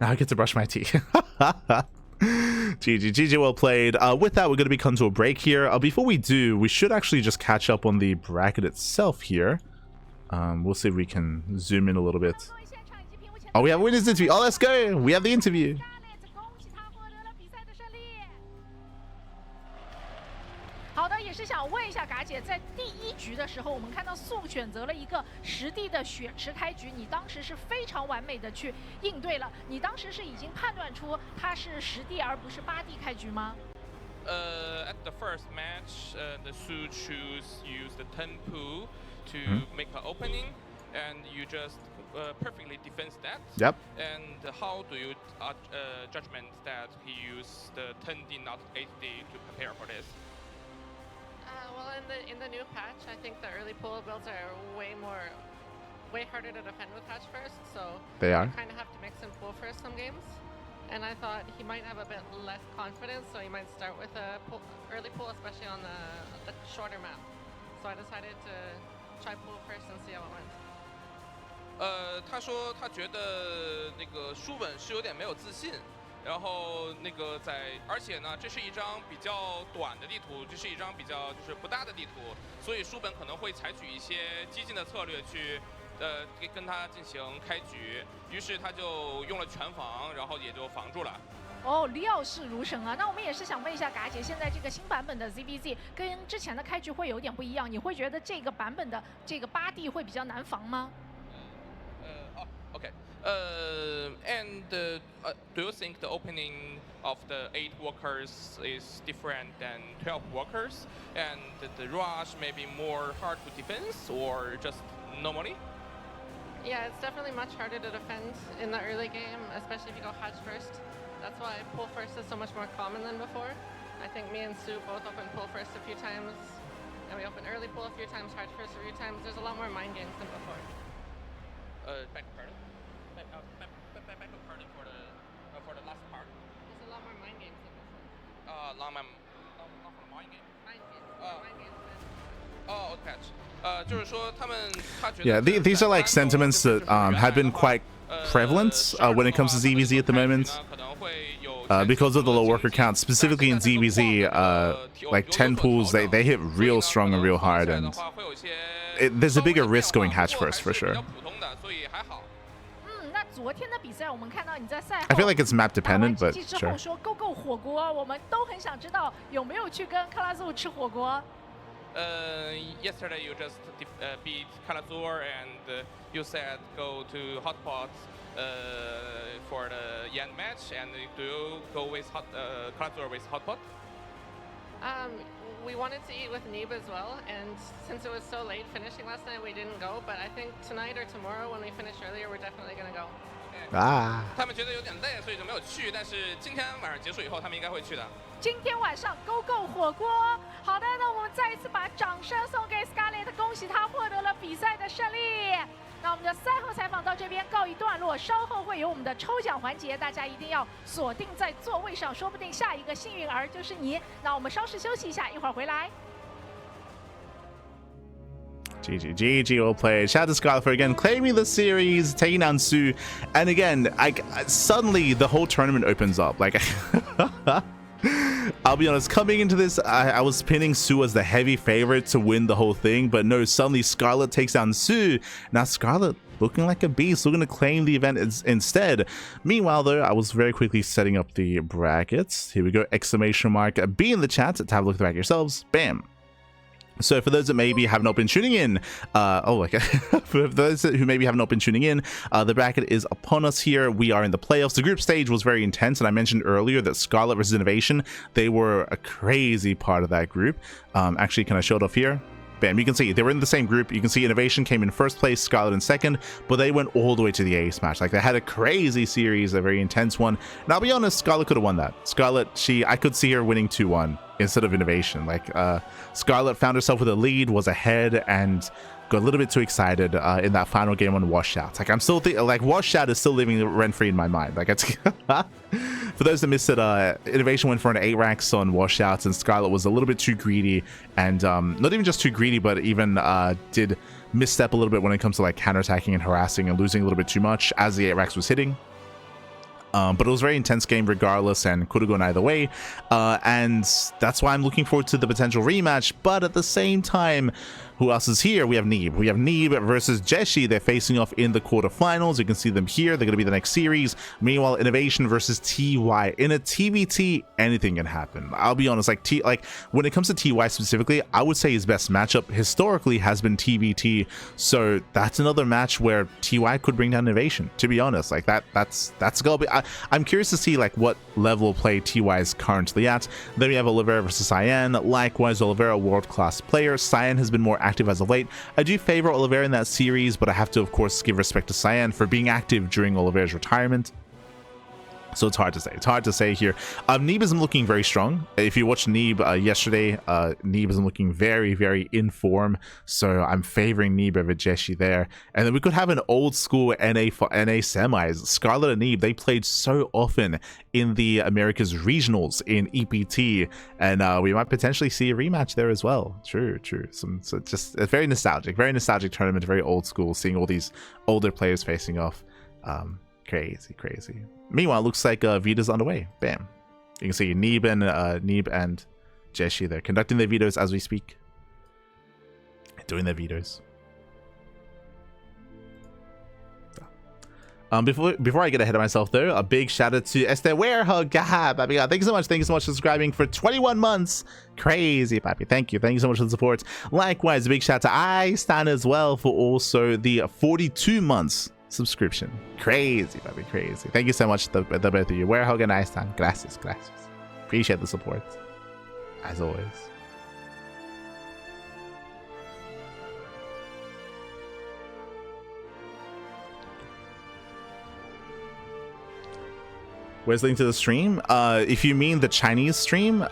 Now I get to brush my teeth. GG, well played. With that, we're going to be coming to a break here. Before we do, we should actually just catch up on the bracket itself here. We'll see if we can zoom in a little bit. Oh, we have a winner's interview. Oh, let's go. We have the interview. 好的，也是想问一下嘎姐，在第一局的时候，我们看到soO选择了一个实地的血池开局，你当时是非常完美的去应对了。你当时是已经判断出它是实地而不是8D 开局吗？At the first match, the soO use the 10 pool to make an opening, and you just perfectly defense that. Yep. And how do you judgment that he used the 10D not 8D to prepare for this? Well, in the new patch, I think the early pool builds are way harder to defend with patch first. So they are. You kind of have to mix and pool first some games. And I thought he might have a bit less confidence, so he might start with a early pool, especially on the shorter map. So I decided to try pool first and see how it went. 他说他觉得那个书本是有点没有自信。 然后那个而且呢，这是一张比较短的地图，这是一张比较就是不大的地图，所以书本可能会采取一些激进的策略去，跟他进行开局。于是他就用了全防，然后也就防住了。哦，料事如神啊！那我们也是想问一下嘎姐，现在这个新版本的 ZvZ 跟之前的开局会有点不一样，你会觉得这个版本的这个8D 会比较难防吗？OK。 and do you think the opening of the 8 workers is different than 12 workers? And the rush may be more hard to defense or just normally? Yeah, it's definitely much harder to defend in the early game, especially if you go hatch first. That's why pool first is so much more common than before. I think me and soO both opened pool first a few times, and we opened early pool a few times, hatch first a few times. There's a lot more mind games than before. Back to Cardiff. Back to Cardiff for the last part. There's a lot more mind games than before. Not for the mind game. Mind games. Okay. 就是说他们他觉得 Yeah, these are like sentiments that have been quite prevalent when it comes to ZvZ at the moment. Because of the low worker count, specifically in ZvZ, like 10 pools, they hit real strong and real hard, and there's a bigger risk going hatch first for sure. 那昨天的比赛，我们看到你在赛后 I feel like it's map dependent, but 之后 sure. 说够火锅，我们都很想知道有没有去跟克拉苏吃火锅。Yesterday you just beat Kalazur and you said go to Hotpot for the Yan match, and do you go with Kalazur with Hotpot? We wanted to eat with Neeb as well, and since it was so late finishing last night, we didn't go. But I think tonight or tomorrow, when we finish earlier, we're definitely gonna go. 他们觉得有点累，所以就没有去。但是今天晚上结束以后，他们应该会去的。今天晚上勾火锅。好的，那我们再一次把掌声送给 Scarlett， 恭喜她获得了比赛的胜利。那我们的赛后采访到这边告一段落，稍后会有我们的抽奖环节，大家一定要锁定在座位上，说不定下一个幸运儿就是你。那我们稍事休息一下，一会儿回来。GG, well played. Shout out to Scarlett for again claiming the series, taking down soO, and again, suddenly the whole tournament opens up. Like, I'll be honest, coming into this, I was pinning soO as the heavy favorite to win the whole thing, but no, suddenly Scarlett takes down soO. Now Scarlett looking like a beast, looking to claim the event instead. Meanwhile, though, I was very quickly setting up the brackets. Here we go, exclamation mark B in the chat to have a look at the bracket yourselves. Bam. So for those that maybe have not been tuning in, for those who maybe have not been tuning in, the bracket is upon us here. We are in the playoffs. The group stage was very intense, and I mentioned earlier that Scarlett versus Innovation, they were a crazy part of that group. Actually, can I show it off here? Bam, you can see they were in the same group. You can see Innovation came in first place, Scarlett in second, but they went all the way to the ace match. Like, they had a crazy series, a very intense one. And I'll be honest, Scarlett could have won that. Scarlett, I could see her winning 2-1 instead of Innovation. Like, Scarlett found herself with a lead, was ahead, and got a little bit too excited in that final game on Washout. Like, I'm still like, Washout is still living rent-free in my mind. Like, it's for those that missed it, Innovation went for an 8 racks on Washouts, and Scarlett was a little bit too greedy, and not even just too greedy, but even did misstep a little bit when it comes to like counterattacking and harassing and losing a little bit too much as the 8 racks was hitting. But it was a very intense game regardless and could have gone either way. And that's why I'm looking forward to the potential rematch. But at the same time, who else is here? We have Neeb. We have Neeb versus Jeshi. They're facing off in the quarterfinals. You can see them here. They're going to be the next series. Meanwhile, Innovation versus TY. In a TVT, anything can happen. I'll be honest, like when it comes to TY specifically, I would say his best matchup historically has been TVT. So that's another match where TY could bring down Innovation. To be honest, like that's gonna be. I'm curious to see like what level of play TY is currently at. Then we have Oliveira versus Cyan. Likewise, Oliveira, world-class player. Cyan has been more active as of late. I do favor Oliveira in that series, but I have to of course give respect to Cyan for being active during Oliveira's retirement. So it's hard to say. It's hard to say here. Neeb isn't looking very strong. If you watched Neeb yesterday, Neeb isn't looking very, very in form. So I'm favoring Neeb over Jeshi there. And then we could have an old school NA semis. Scarlett and Neeb, they played so often in the Americas regionals in EPT. And we might potentially see a rematch there as well. True. So just a very nostalgic tournament, very old school, seeing all these older players facing off. Crazy. Meanwhile, it looks like Vita's underway. Bam. You can see Neeb and Jeshi there conducting their vetoes as we speak. Doing their vetoes. Before I get ahead of myself though, a big shout out to Esther Warehug. Thank you so much for subscribing for 21 months. Crazy, papi. Thank you so much for the support. Likewise, a big shout out to iStan as well for also the 42 months subscription. Crazy, baby, crazy. Thank you so much, the both of you. Warehog and iStan. Gracias. Appreciate the support, as always. Where's the link to the stream? If you mean the Chinese stream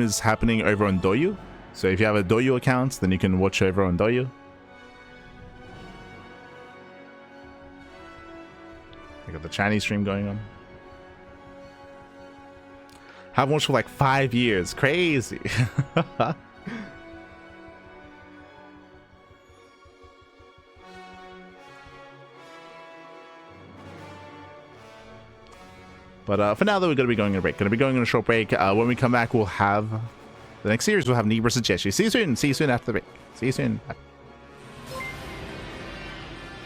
is happening over on Douyu. So if you have a Douyu account, then you can watch over on Douyu. We got the Chinese stream going on. Haven't watched for like 5 years. Crazy. But for now, though, we're going to be going on a break. Going to be going on a short break. When we come back, we'll have the next series. We'll have Neeb versus Jeshi. See you soon. See you soon after the break. See you soon. Bye.